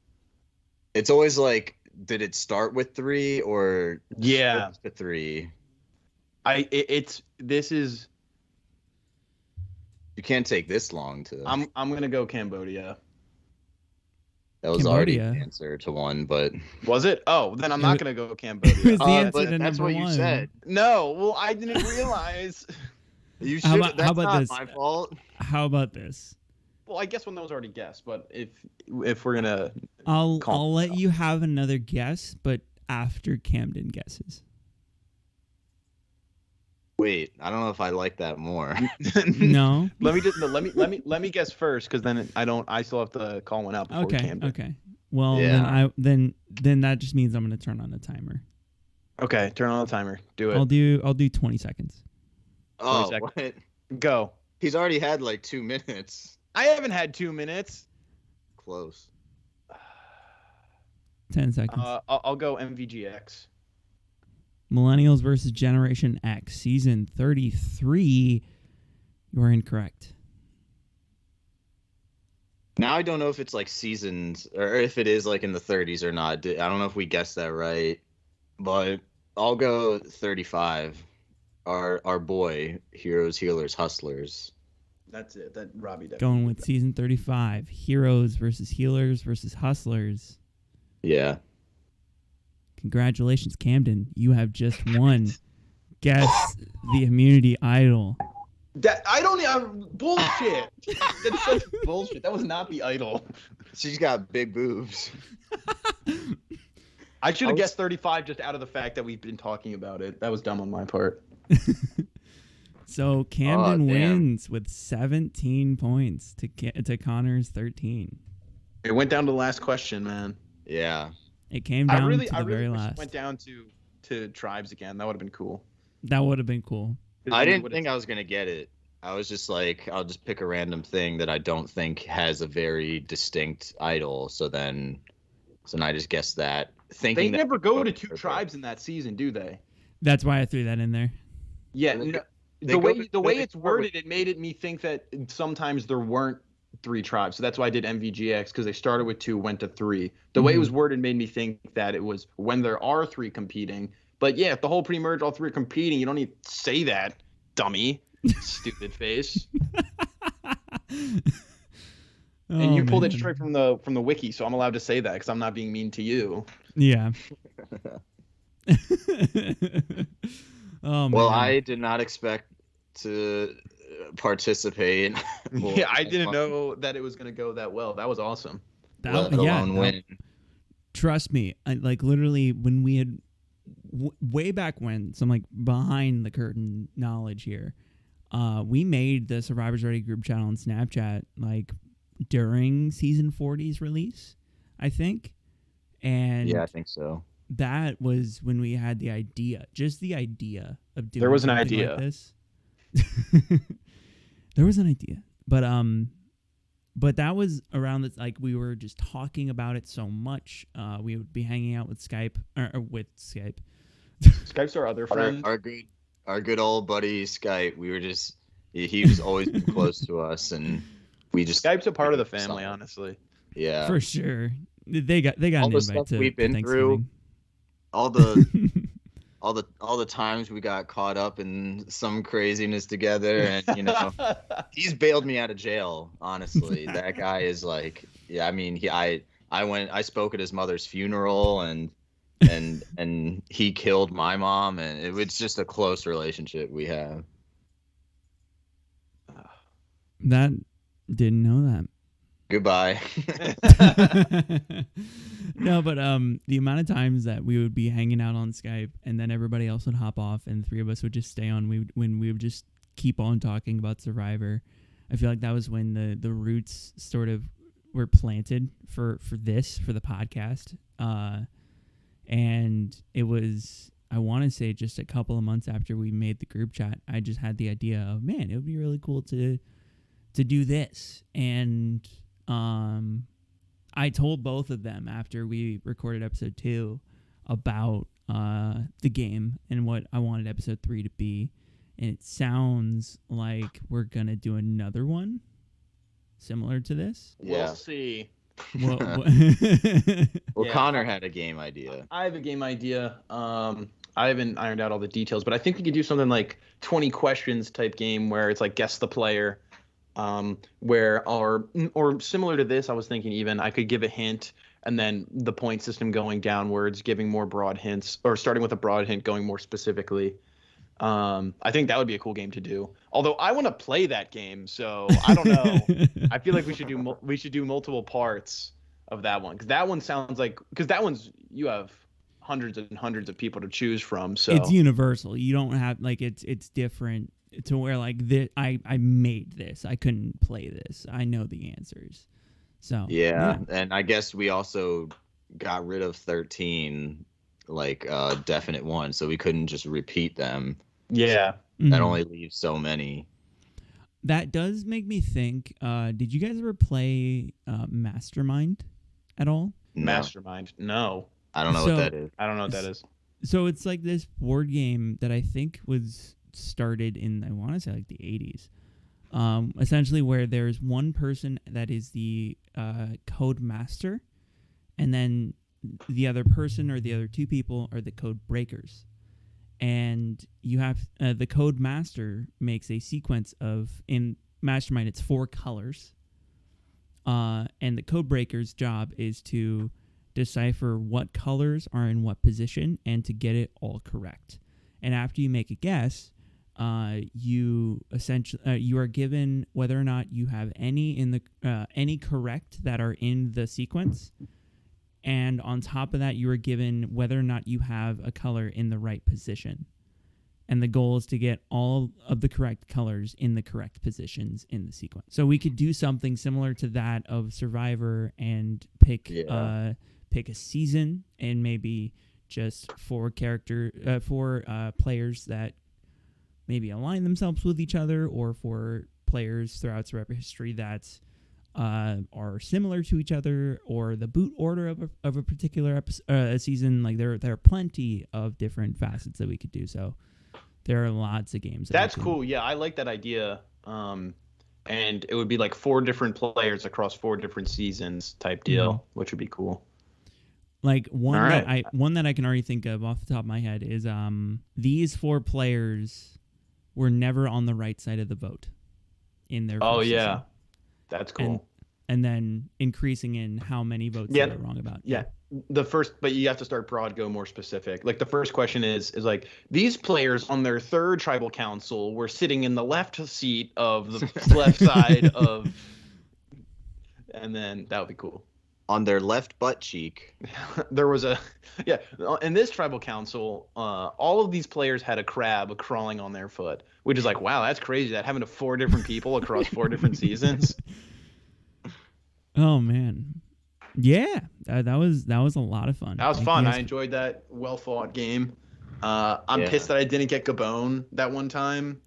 It's always like, did it start with 3 or yeah to 3? This is. You can't take this long to. I'm gonna go Cambodia. That was already the answer to 1, but was it? Oh, then I'm not gonna go Cambodia. It was the answer but to that's number what 1. you said. No, well, I didn't realize. You How should. about- That's how about not this? my fault. How about this? Well, I guess one that was already guessed, but if we're gonna, I'll let you have another guess, but after Camden guesses. Wait, I don't know if I like that more. No. let me guess first, because then I still have to call one out before Camden. Okay. Well, Yeah. then that just means I'm going to turn on the timer. Okay, turn on the timer. Do it. I'll do 20 seconds. Oh, 20 what? Go. He's already had like 2 minutes. I haven't had 2 minutes. Close. 10 seconds. I'll go MVGX. Millennials versus Generation X, season 33. You are incorrect. Now I don't know if it's like seasons or if it is like in the 30s or not. I don't know if we guessed that right, but I'll go 35. Our boy, Heroes, Healers, Hustlers. That's it. That Robbie definitely. Going with season 35, Heroes versus Healers versus Hustlers. Yeah. Congratulations, Camden. You have just won. Guess the immunity idol. That I don't bullshit. That's such bullshit. That was not the idol. She's got big boobs. I should have guessed 35 just out of the fact that we've been talking about it. That was dumb on my part. So Camden damn. wins with 17 points to Connor's 13. It went down to the last question, man. Yeah. It came down to the I very wish last. it went down to tribes again. That would have been cool. That would have been cool. I didn't think I was going to get it. I was just like, I'll just pick a random thing that I don't think has a very distinct idol. So then I just guessed that. They never go to two tribes in that season, do they? That's why I threw that in there. Yeah. The way it's worded, it made me think that sometimes there weren't 3 tribes. So that's why I did MVGX, because they started with 2, went to 3. The way it was worded made me think that it was when there are 3 competing. But yeah, if the whole pre-merge, all 3 are competing, you don't need to say that, dummy. Stupid face. And you pulled it straight from the wiki, so I'm allowed to say that because I'm not being mean to you. Yeah. Oh, well, man. I did not expect to participate. Yeah, I didn't know that it was going to go that well. That was awesome. Win. Trust me, like literally when we had way back when, some like behind the curtain knowledge here, we made the Survivors Ready group chat on Snapchat like during season 40's release, I think. And yeah, I think so. That was when we had the idea, just the idea of doing. There was an something idea. like this. There was an idea, but that was around this. Like we were just talking about it so much. We would be hanging out with Skype or with Skype. Skype's our other friend. Our good old buddy Skype. We were just he was always close to us, and we just Skype's a part of the family, honestly. Yeah, for sure. They got all an the invite stuff to we've been through, all the times we got caught up in some craziness together, and he's bailed me out of jail. Honestly, that guy is like, yeah. I mean, I spoke at his mother's funeral, and he killed my mom, and it was just a close relationship we have. That didn't know that. Goodbye. No, but the amount of times that we would be hanging out on Skype and then everybody else would hop off and the 3 of us would just stay on, when we would just keep on talking about Survivor. I feel like that was when the roots sort of were planted for the podcast. And it was, I want to say, just a couple of months after we made the group chat, I just had the idea of, man, it would be really cool to do this. And I told both of them after we recorded episode 2 about the game and what I wanted episode 3 to be. And it sounds like we're going to do another one similar to this. Yeah. We'll see. Well, Yeah. Connor had a game idea. I have a game idea. I haven't ironed out all the details, but I think we could do something like 20 questions type game where it's like guess the player. Or similar to this, I was thinking even I could give a hint and then the point system going downwards, giving more broad hints, or starting with a broad hint going more specifically. I think that would be a cool game to do. Although I want to play that game, so I don't know. I feel like we should do multiple parts of that one, because that one sounds like, because that one's, you have hundreds and hundreds of people to choose from. So it's universal. You don't have like it's different to where like this, I made this. I couldn't play this. I know the answers. So yeah. And I guess we also got rid of 13 like definite ones, so we couldn't just repeat them. Yeah. That only leaves so many. That does make me think, did you guys ever play Mastermind at all? No. Mastermind. No. I don't know what that is. I don't know what that is. So it's like this board game that I think was started in, I want to say like the 80s. Essentially where there's one person that is the code master, and then the other person or the other two people are the code breakers. And you have the code master makes a sequence of, in Mastermind, it's 4 colors. And the code breaker's job is to decipher what colors are in what position and to get it all correct. And after you make a guess, you essentially you are given whether or not you have any correct that are in the sequence. And on top of that, you are given whether or not you have a color in the right position. And the goal is to get all of the correct colors in the correct positions in the sequence. So we could do something similar to that of Survivor and pick a season and maybe just 4 players that maybe align themselves with each other, or 4 players throughout Survivor history that are similar to each other, or the boot order of a particular season. Like there are plenty of different facets that we could do. So there are lots of games. That's cool. Yeah, I like that idea. And it would be like 4 different players across 4 different seasons type deal, which would be cool. Like one that I can already think of off the top of my head is these 4 players were never on the right side of the vote in their first season. That's cool. And then increasing in how many votes they were wrong about. Yeah. But you have to start broad, go more specific. Like the first question is like, these players on their 3rd tribal council were sitting in the left seat of the left side of, and then that would be cool. On their left butt cheek. There was in this tribal council, all of these players had a crab crawling on their foot, which is like, wow, that's crazy. That happened to 4 different people across 4 different seasons. Oh man. Yeah, that was a lot of fun. That was fun. I enjoyed that well-fought game. I'm pissed that I didn't get Gabon that one time.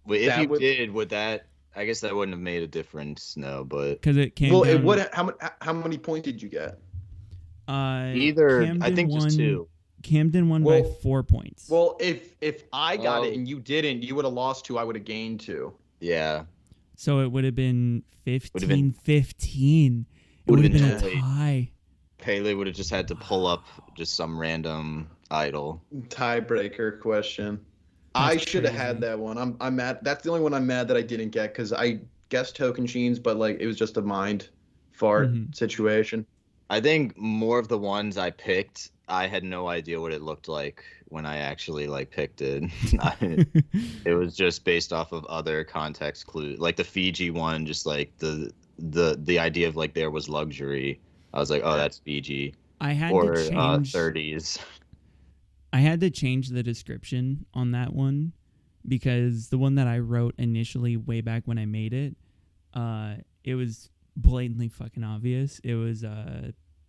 Wait, if you did, would that... I guess that wouldn't have made a difference, no, but... Because it came down... Well, how many points did you get? Either, I think just 2. Camden won by 4 points. Well, if I got it and you didn't, you would have lost 2, I would have gained 2. Yeah. So it would have been 15-15. It would have been a tie. Pele would have just had to pull up just some random idol. Tiebreaker question. I should have had that one. I'm mad. That's the only one I'm mad that I didn't get, because I guessed Tocantins, but like it was just a mind fart situation. I think more of the ones I picked, I had no idea what it looked like when I actually like picked it. It was just based off of other context clues, like the Fiji one. Just like the idea of like there was luxury. I was like, oh, that's Fiji. I had to change 30s. I had to change the description on that one, because the one that I wrote initially way back when I made it, it was blatantly fucking obvious. It was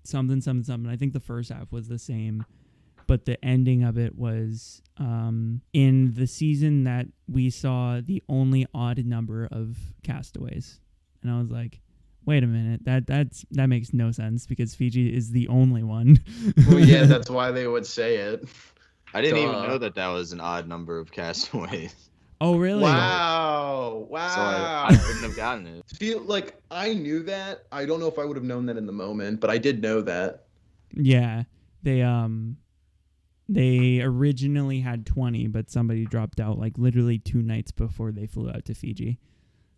something. I think the first half was the same, but the ending of it was in the season that we saw the only odd number of castaways. And I was like, wait a minute, that makes no sense, because Fiji is the only one. Well, yeah, that's why they would say it. I didn't even know that was an odd number of castaways. Oh, really? Wow. So I wouldn't have gotten it. Feel like I knew that. I don't know if I would have known that in the moment, but I did know that. Yeah. They originally had 20, but somebody dropped out like literally 2 nights before they flew out to Fiji.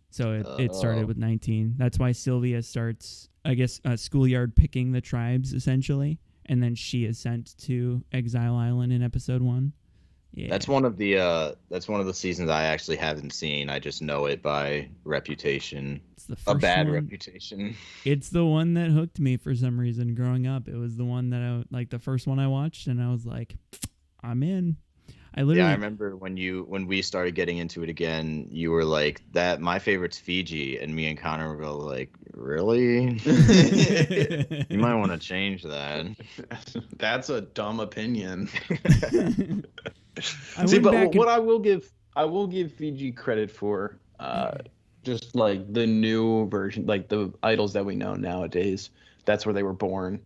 So it started with 19. That's why Sylvia starts, I guess, schoolyard picking the tribes, essentially. And then she is sent to Exile Island in episode 1. Yeah. That's one of the seasons I actually haven't seen. I just know it by reputation. It's the first a bad one. reputation. It's the one that hooked me for some reason growing up. It was the one that the first one I watched, and I was like, I'm in. I remember when we started getting into it again, you were like, that my favorite's Fiji, and me and Connor were like, really? You might want to change that. That's a dumb opinion. I will give Fiji credit for just like the new version, like the idols that we know nowadays. That's where they were born.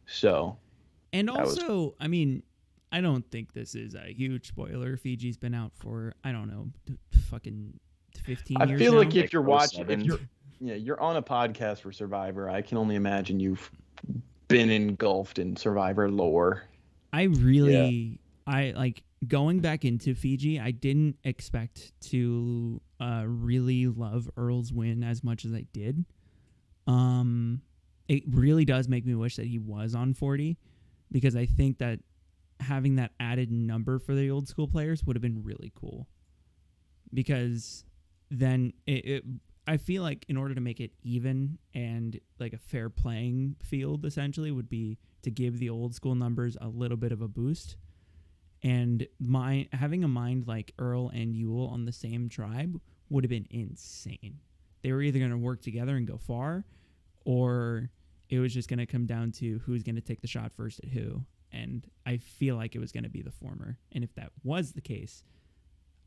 So, and also, I mean, I don't think this is a huge spoiler. Fiji's been out for, I don't know, fucking 15 years I feel now. like if you're watching, Yeah, you're on a podcast for Survivor. I can only imagine you've been engulfed in Survivor lore. I really, I like going back into Fiji. I didn't expect to really love Earl's win as much as I did. It really does make me wish that he was on 40, because I think that having that added number for the old school players would have been really cool. Because then I feel like in order to make it even and like a fair playing field, essentially, would be to give the old school numbers a little bit of a boost. And having a mind like Earl and Yule on the same tribe would have been insane. They were either going to work together and go far, or it was just going to come down to who's going to take the shot first at who. And I feel like it was going to be the former. And if that was the case,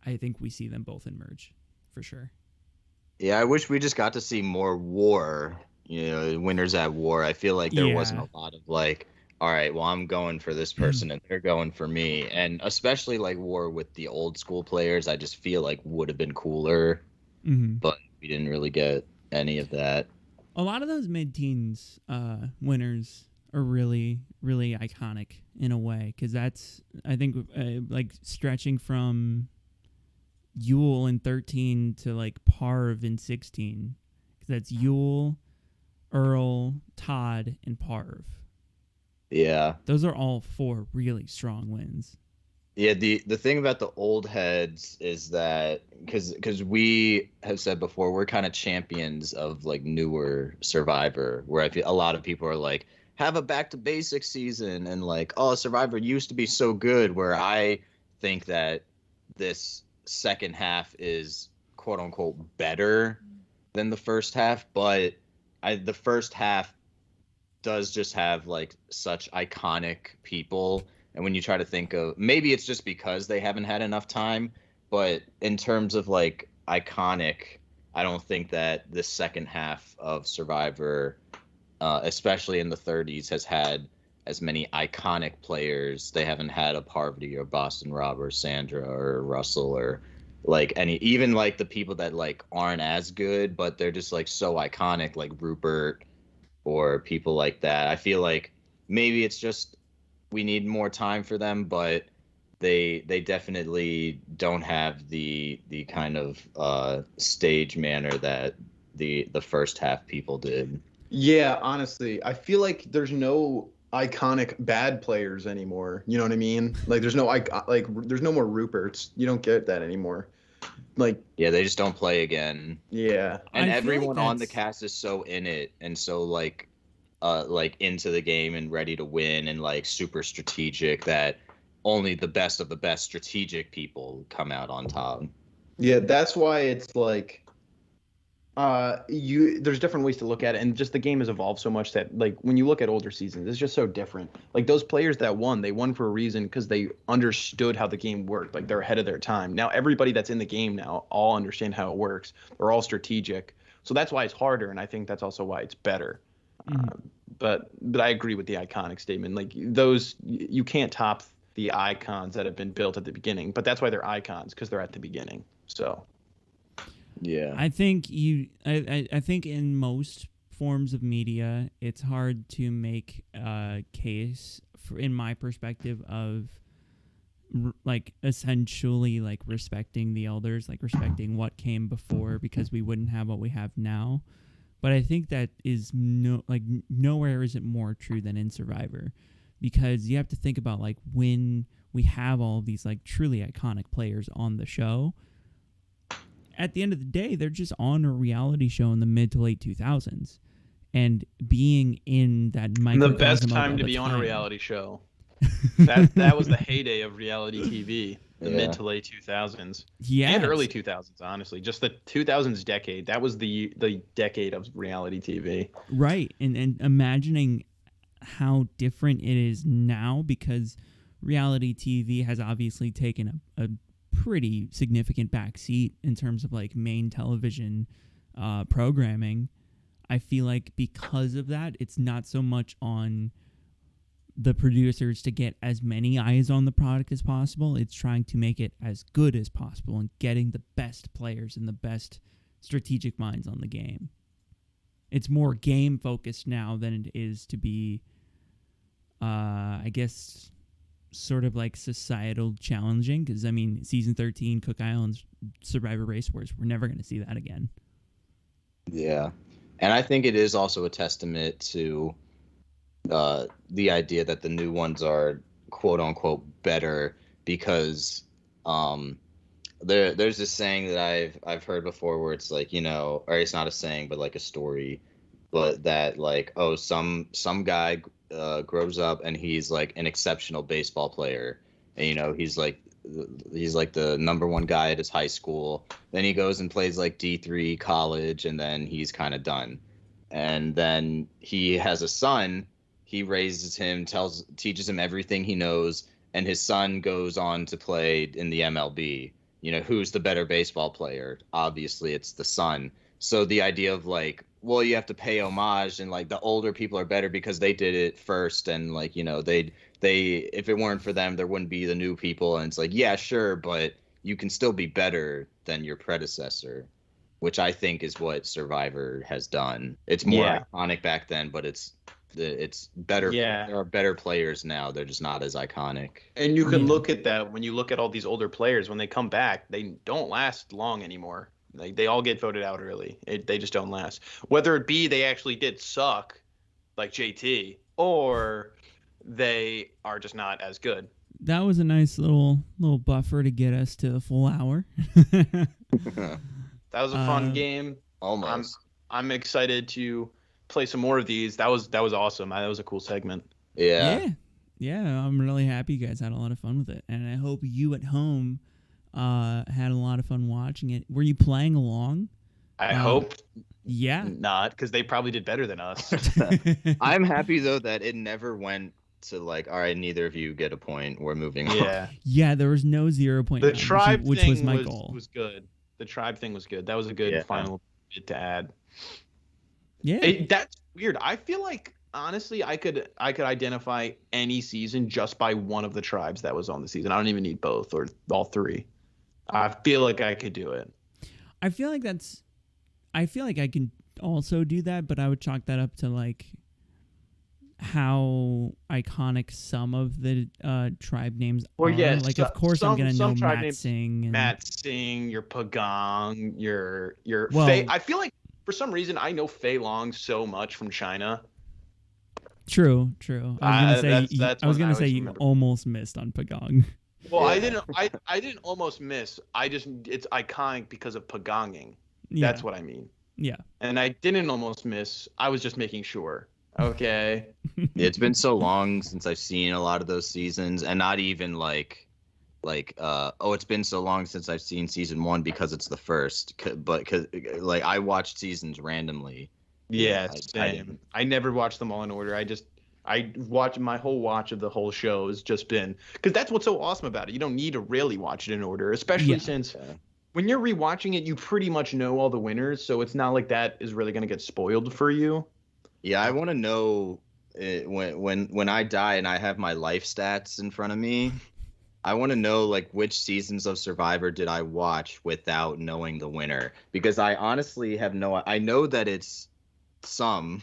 I think we see them both emerge for sure. Yeah, I wish we just got to see more war, winners at war. I feel like there wasn't a lot of like, all right, well, I'm going for this person and they're going for me. And especially like war with the old school players, I just feel like would have been cooler. But we didn't really get any of that. A lot of those mid-teens winners are really, really iconic in a way, because that's, I think, like stretching from Yule in 13 to like Parv in 16, because that's Yule, Earl, Todd, and Parv. Yeah, those are all 4 really strong wins. Yeah, the thing about the old heads is that because we have said before, we're kind of champions of like newer Survivor, where I feel a lot of people are like, have a back to basics season, and like, oh, Survivor used to be so good, where I think that this second half is quote unquote better than the first half, but the first half does just have like such iconic people. And when you try to think of, maybe it's just because they haven't had enough time, but in terms of like iconic, I don't think that the second half of Survivor, especially in the 30s, has had as many iconic players. They haven't had a Parvati or Boston Rob or Sandra or Russell or like even like the people that like aren't as good, but they're just like so iconic, like Rupert or people like that. I feel like maybe it's just we need more time for them, but they definitely don't have the kind of stage manner that the first half people did. Yeah, honestly, I feel like there's no iconic bad players anymore. You know what I mean? Like there's no there's no more Ruperts. You don't get that anymore. Like yeah, they just don't play again. Yeah. And I everyone like on the cast is so in it and so like into the game and ready to win and like super strategic that only the best of the best strategic people come out on top. Yeah, that's why it's like there's different ways to look at it, and just the game has evolved so much that like when you look at older seasons, it's just so different. Like those players that won, they won for a reason because they understood how the game worked. Like they're ahead of their time. Now everybody that's in the game now all understand how it works. They're all strategic. So that's why it's harder, and I think that's also why it's better. But I agree with the iconic statement. Like those, you can't top the icons that have been built at the beginning. But that's why they're icons, because they're at the beginning. So yeah, I think I think in most forms of media, it's hard to make a case, in my perspective, of like essentially like respecting the elders, like respecting what came before, because we wouldn't have what we have now. But I think that is nowhere is it more true than in Survivor, because you have to think about like when we have all of these like truly iconic players on the show. At the end of the day, they're just on a reality show in the mid to late 2000s, and being in that microcosm. The best time to be on a reality show. That was the heyday of reality TV. The mid to late 2000s. Yeah. And early 2000s, honestly. Just the 2000s decade. That was the decade of reality TV. Right. And imagining how different it is now, because reality TV has obviously taken a pretty significant backseat in terms of like main television programming. I feel like because of that, it's not so much on the producers to get as many eyes on the product as possible. It's trying to make it as good as possible and getting the best players and the best strategic minds on the game. it's more game focused now than it is to be, I guess, sort of like societal challenging. Because I mean, season 13, Cook Islands Survivor Race Wars, we're never going to see that again. Yeah, and I think it is also a testament to the idea that the new ones are quote unquote better because there's this saying that I've heard before where it's like, or it's not a saying but like a story, but that like, oh, some guy grows up and he's like an exceptional baseball player, and he's like the number one guy at his high school. Then he goes and plays like D3 college, and then he's kind of done. And then he has a son. He raises him, teaches him everything he knows, and his son goes on to play in the MLB. Who's the better baseball player? Obviously, it's the son. So the idea of like, well, you have to pay homage, and like the older people are better because they did it first, and like, they if it weren't for them, there wouldn't be the new people. And it's like, yeah, sure, but you can still be better than your predecessor, which I think is what Survivor has done. It's more iconic back then, but it's better. Yeah. There are better players now. They're just not as iconic. And you can look at that when you look at all these older players. When they come back, they don't last long anymore. Like they all get voted out early. They just don't last. Whether it be they actually did suck, like JT, or they are just not as good. That was a nice little buffer to get us to a full hour. That was a fun game. Almost. I'm excited to play some more of these. That was awesome. That was a cool segment. Yeah. I'm really happy you guys had a lot of fun with it, and I hope you at home had a lot of fun watching it. Were you playing along? I hope. Yeah. Not, because they probably did better than us. I'm happy though that it never went to like, all right, neither of you get a point. We're moving on. Yeah. There was no 0 point. The tribe which thing was my goal. Was good. The tribe thing was good. That was a good final bit to add. Yeah. That's weird. I feel like honestly, I could identify any season just by one of the tribes that was on the season. I don't even need both or all three. I feel like I could do it. I feel like I can also do that, but I would chalk that up to like how iconic some of the tribe names are. Like, of course, I'm gonna know Matt Singh. Matt Singh, your Pagong, your Fei. I feel like for some reason I know Fei Long so much from China. True. I was gonna say you almost missed on Pagong. Well, I didn't almost miss. It's iconic because of Pagonging. Yeah. That's what I mean. Yeah. And I didn't almost miss. I was just making sure. Okay. It's been so long since I've seen a lot of those seasons, and not even it's been so long since I've seen season 1 because it's the first, but because like I watched seasons randomly. Yeah, same. I never watched them all in order. I watch my whole watch of the whole show has just been because that's what's so awesome about it. You don't need to really watch it in order, especially since when you're rewatching it, you pretty much know all the winners, so it's not like that is really going to get spoiled for you. Yeah, I want to know when I die and I have my life stats in front of me. I want to know like which seasons of Survivor did I watch without knowing the winner, because I honestly have I know that it's some.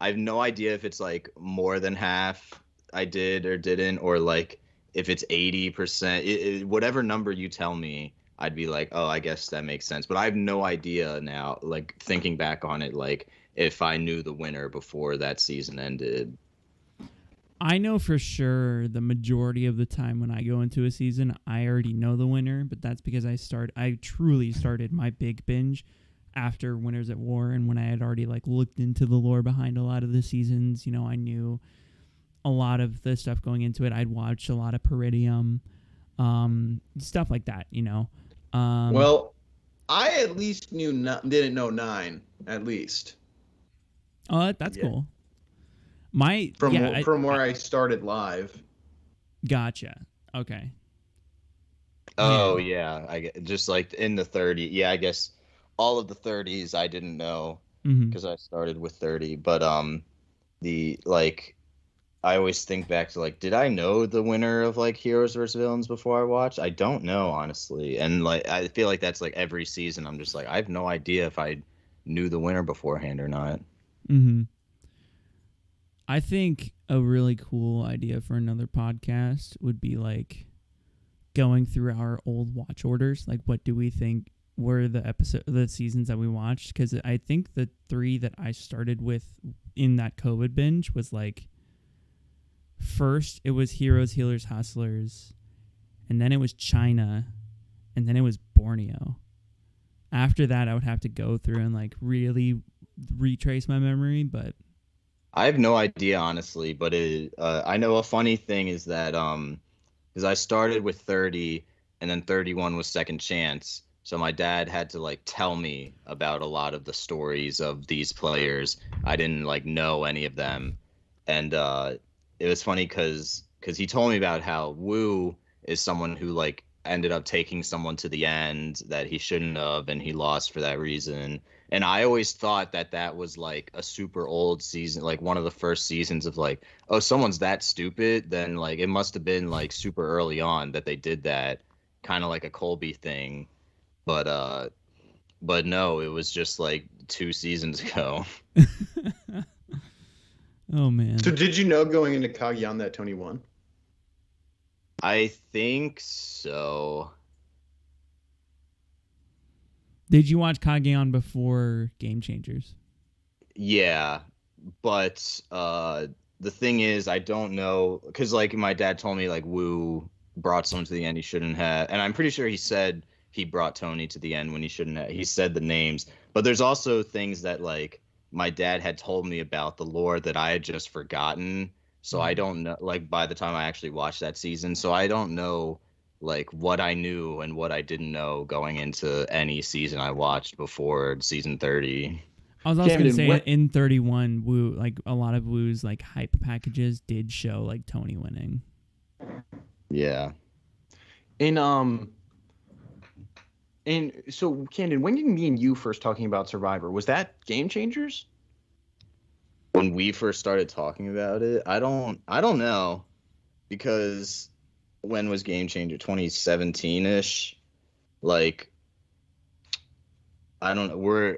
I have no idea if it's like more than half I did or didn't, or like if it's 80%, whatever number you tell me, I'd be like, oh, I guess that makes sense. But I have no idea now, like thinking back on it, like if I knew the winner before that season ended. I know for sure the majority of the time when I go into a season, I already know the winner, but that's because I truly started my big binge after Winners at War, and when I had already like looked into the lore behind a lot of the seasons, I knew a lot of the stuff going into it. I'd watched a lot of Peridium, stuff like that, Well, I at least didn't know 9 at least. Oh, that's cool. From where I started live. Gotcha. Okay. Oh yeah, I get just like in the 30. Yeah, I guess all of the 30s I didn't know because I started with 30. But I always think back to like, did I know the winner of like Heroes vs Villains before I watched? I don't know, honestly. And like I feel like that's like every season I'm just like, I have no idea if I knew the winner beforehand or not. Mm-hmm. I think a really cool idea for another podcast would be like going through our old watch orders. Like, what do we think were the seasons that we watched? Because I think the 3 that I started with in that COVID binge was like, first it was Heroes, Healers, Hustlers, and then it was China, and then it was Borneo. After that, I would have to go through and like really retrace my memory, but I have no idea, honestly, but I know a funny thing is that because I started with 30 and then 31 was Second Chance. So my dad had to like tell me about a lot of the stories of these players. I didn't like know any of them. And it was funny because he told me about how Wu is someone who like ended up taking someone to the end that he shouldn't have, and he lost for that reason. And I always thought that that was like a super old season, like one of the first seasons of like, oh, someone's that stupid, then like it must have been like super early on that they did that, kind of like a Colby thing. But no, it was just like 2 seasons ago. oh man. So did you know going into Cagayan that Tony won? I think so. Did you watch Cagayan before Game Changers? Yeah, but the thing is, I don't know, because like my dad told me like Wu brought someone to the end he shouldn't have, and I'm pretty sure he said he brought Tony to the end when he shouldn't have. He said the names, but there's also things that like my dad had told me about the lore that I had just forgotten. So I don't know, like by the time I actually watched that season, so I don't know like what I knew and what I didn't know going into any season I watched before season 30. I was also going to Camden, say in 31, Wu, like a lot of Wu's like hype packages did show like Tony winning. Yeah. And so Camden, when did me and you first talking about Survivor? Was that Game Changers? When we first started talking about it, I don't know, because when was Game Changer? 2017-ish. Like I don't know.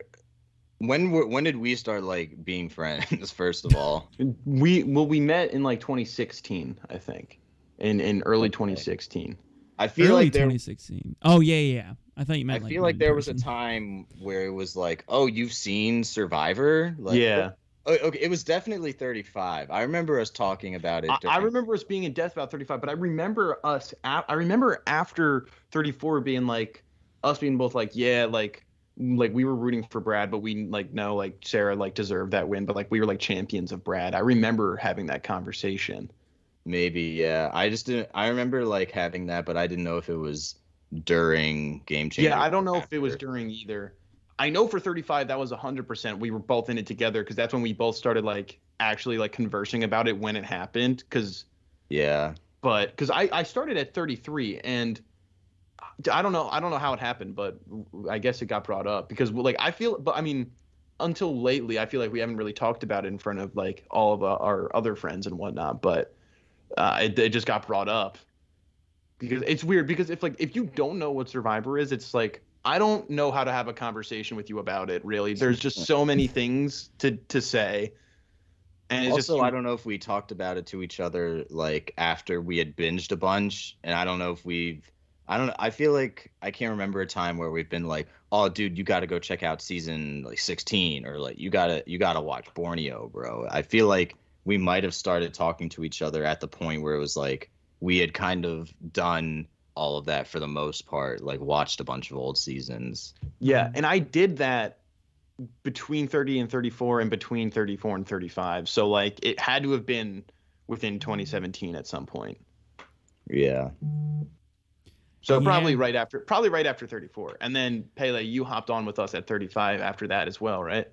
When did we start like being friends first of all? We met in like 2016, I think. In early 2016. I feel Early like there 2016. Oh yeah. I thought you meant I like feel like in there was a person. time where it was like, "Oh, you've seen Survivor?" Like Yeah. Oh, okay, it was definitely 35. I remember us talking about it I during. remember us being in death about 35, but I remember I remember after 34 being like us being both like, yeah, like we were rooting for Brad, but we like no, like Sarah like deserved that win, but like we were like champions of Brad. I remember having that conversation. Maybe, yeah. I just didn't. I remember like having that, but I didn't know if it was during Game Yeah, Changer I don't or know if it was after. during either. I know for 35 that was 100%. We were both in it together because that's when we both started like actually like conversing about it when it happened. Yeah. But because I started at 33 and I don't know how it happened, but I guess it got brought up because like I feel, but I mean, until lately, I feel like we haven't really talked about it in front of like all of our other friends and whatnot. But it just got brought up because it's weird because if you don't know what Survivor is, it's like I don't know how to have a conversation with you about it. Really, there's just so many things to say, and it's just Also, I don't know if we talked about it to each other like after we had binged a bunch, and I don't know if I don't know. I feel like I can't remember a time where we've been like, "Oh, dude, you got to go check out season like 16," or like you gotta watch Borneo, bro. I feel like we might have started talking to each other at the point where it was like we had kind of done all of that for the most part, like watched a bunch of old seasons. yeah, and I did that between 30 and 34 and between 34 and 35. So like it had to have been within 2017 at some point. Yeah. So Yeah. probably right after 34. And then Pele, you hopped on with us at 35 after that as well, right?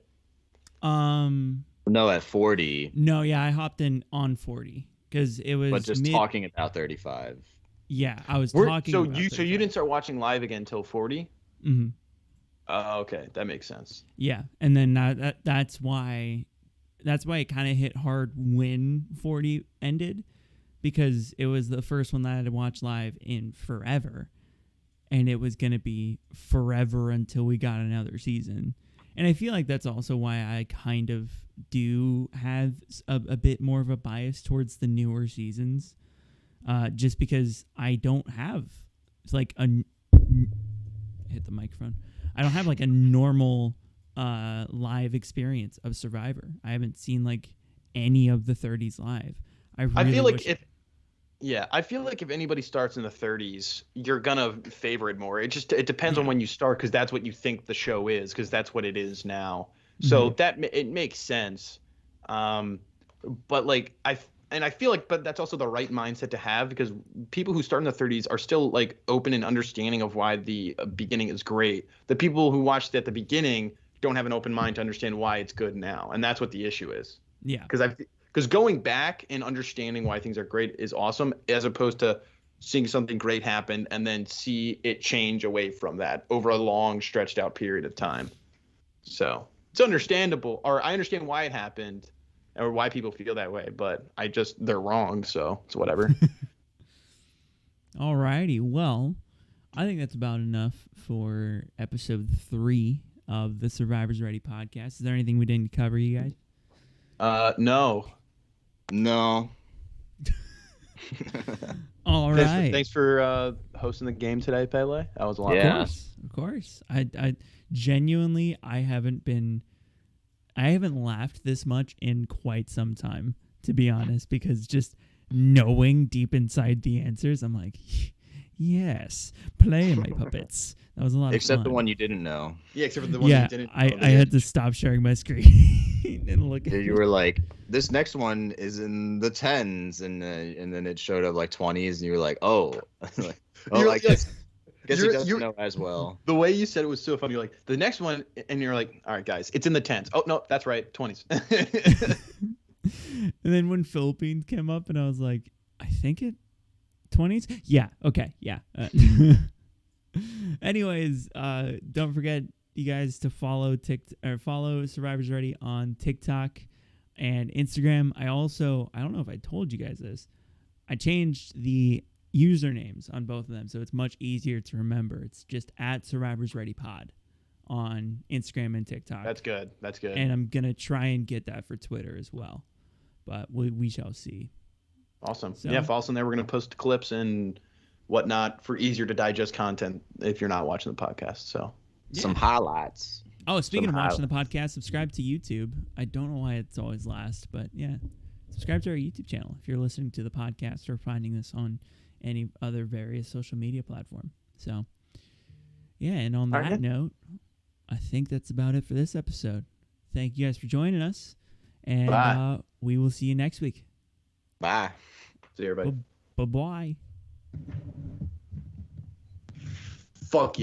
No, at 40, No, yeah, I hopped in on 40 because it was but just talking about 35. Yeah, I was talking. So about you 35. didn't start watching live again until 40? Mm-hmm. Okay, that makes sense. Yeah, and then that's why it kind of hit hard when 40 ended, because it was the first one that I had watched live in forever, and it was gonna be forever until we got another season. And I feel like that's also why I kind of do have a bit more of a bias towards the newer seasons, just because I don't have like hit the microphone. I don't have like a normal live experience of Survivor. I haven't seen like any of the 30s live. I feel like I feel like if anybody starts in the 30s, you're gonna favor it more. It depends on when you start, because that's what you think the show is, because that's what it is now. So it makes sense. But like I feel like, but that's also the right mindset to have, because people who start in the 30s are still like open and understanding of why the beginning is great. The people who watched at the beginning don't have an open mind to understand why it's good now, and that's what the issue is. Yeah. Because going back and understanding why things are great is awesome, as opposed to seeing something great happen and then see it change away from that over a long, stretched out period of time. So it's understandable, or I understand why it happened or why people feel that way, but they're wrong, so it's whatever. Alrighty, well, I think that's about enough for episode 3 of the Survivors Ready podcast. Is there anything we didn't cover, you guys? No. All right. Thanks for hosting the game today, Pele. That was a lot Yeah. of fun. Of course. I genuinely, I haven't laughed this much in quite some time, to be honest, because just knowing deep inside the answers, I'm like, yes, play my puppets. That was a lot of fun. Except the one you didn't know. Yeah, except for the one you didn't. I had to stop sharing my screen and look at it. You were like, this next one is in the 10s, and then it showed up like 20s, and you were like, oh. I guess he doesn't know as well. The way you said it was so funny. You're like, the next one, and you're like, all right, guys, it's in the 10s. Oh, no, that's right, 20s. And then when Philippines came up, and I was like, I think it 20s? Yeah, okay, yeah. Anyways, don't forget, you guys, to follow Survivors Ready on TikTok and Instagram. I don't know if I told you guys this, I changed the usernames on both of them, so it's much easier to remember. It's just at Survivors Ready Pod on Instagram and TikTok. That's good. And I'm gonna try and get that for Twitter as well, but we shall see. Awesome. So, yeah, follow us in there. We're gonna post clips and whatnot for easier to digest content if you're not watching the podcast. So some highlights. Oh, speaking of watching the podcast, subscribe to YouTube. I don't know why it's always last, but yeah, subscribe to our YouTube channel if you're listening to the podcast or finding this on any other various social media platform. So yeah, and on that note, I think that's about it for this episode. Thank you guys for joining us, and we will see you next week. Bye. See you, everybody. Bye-bye. Fuck you.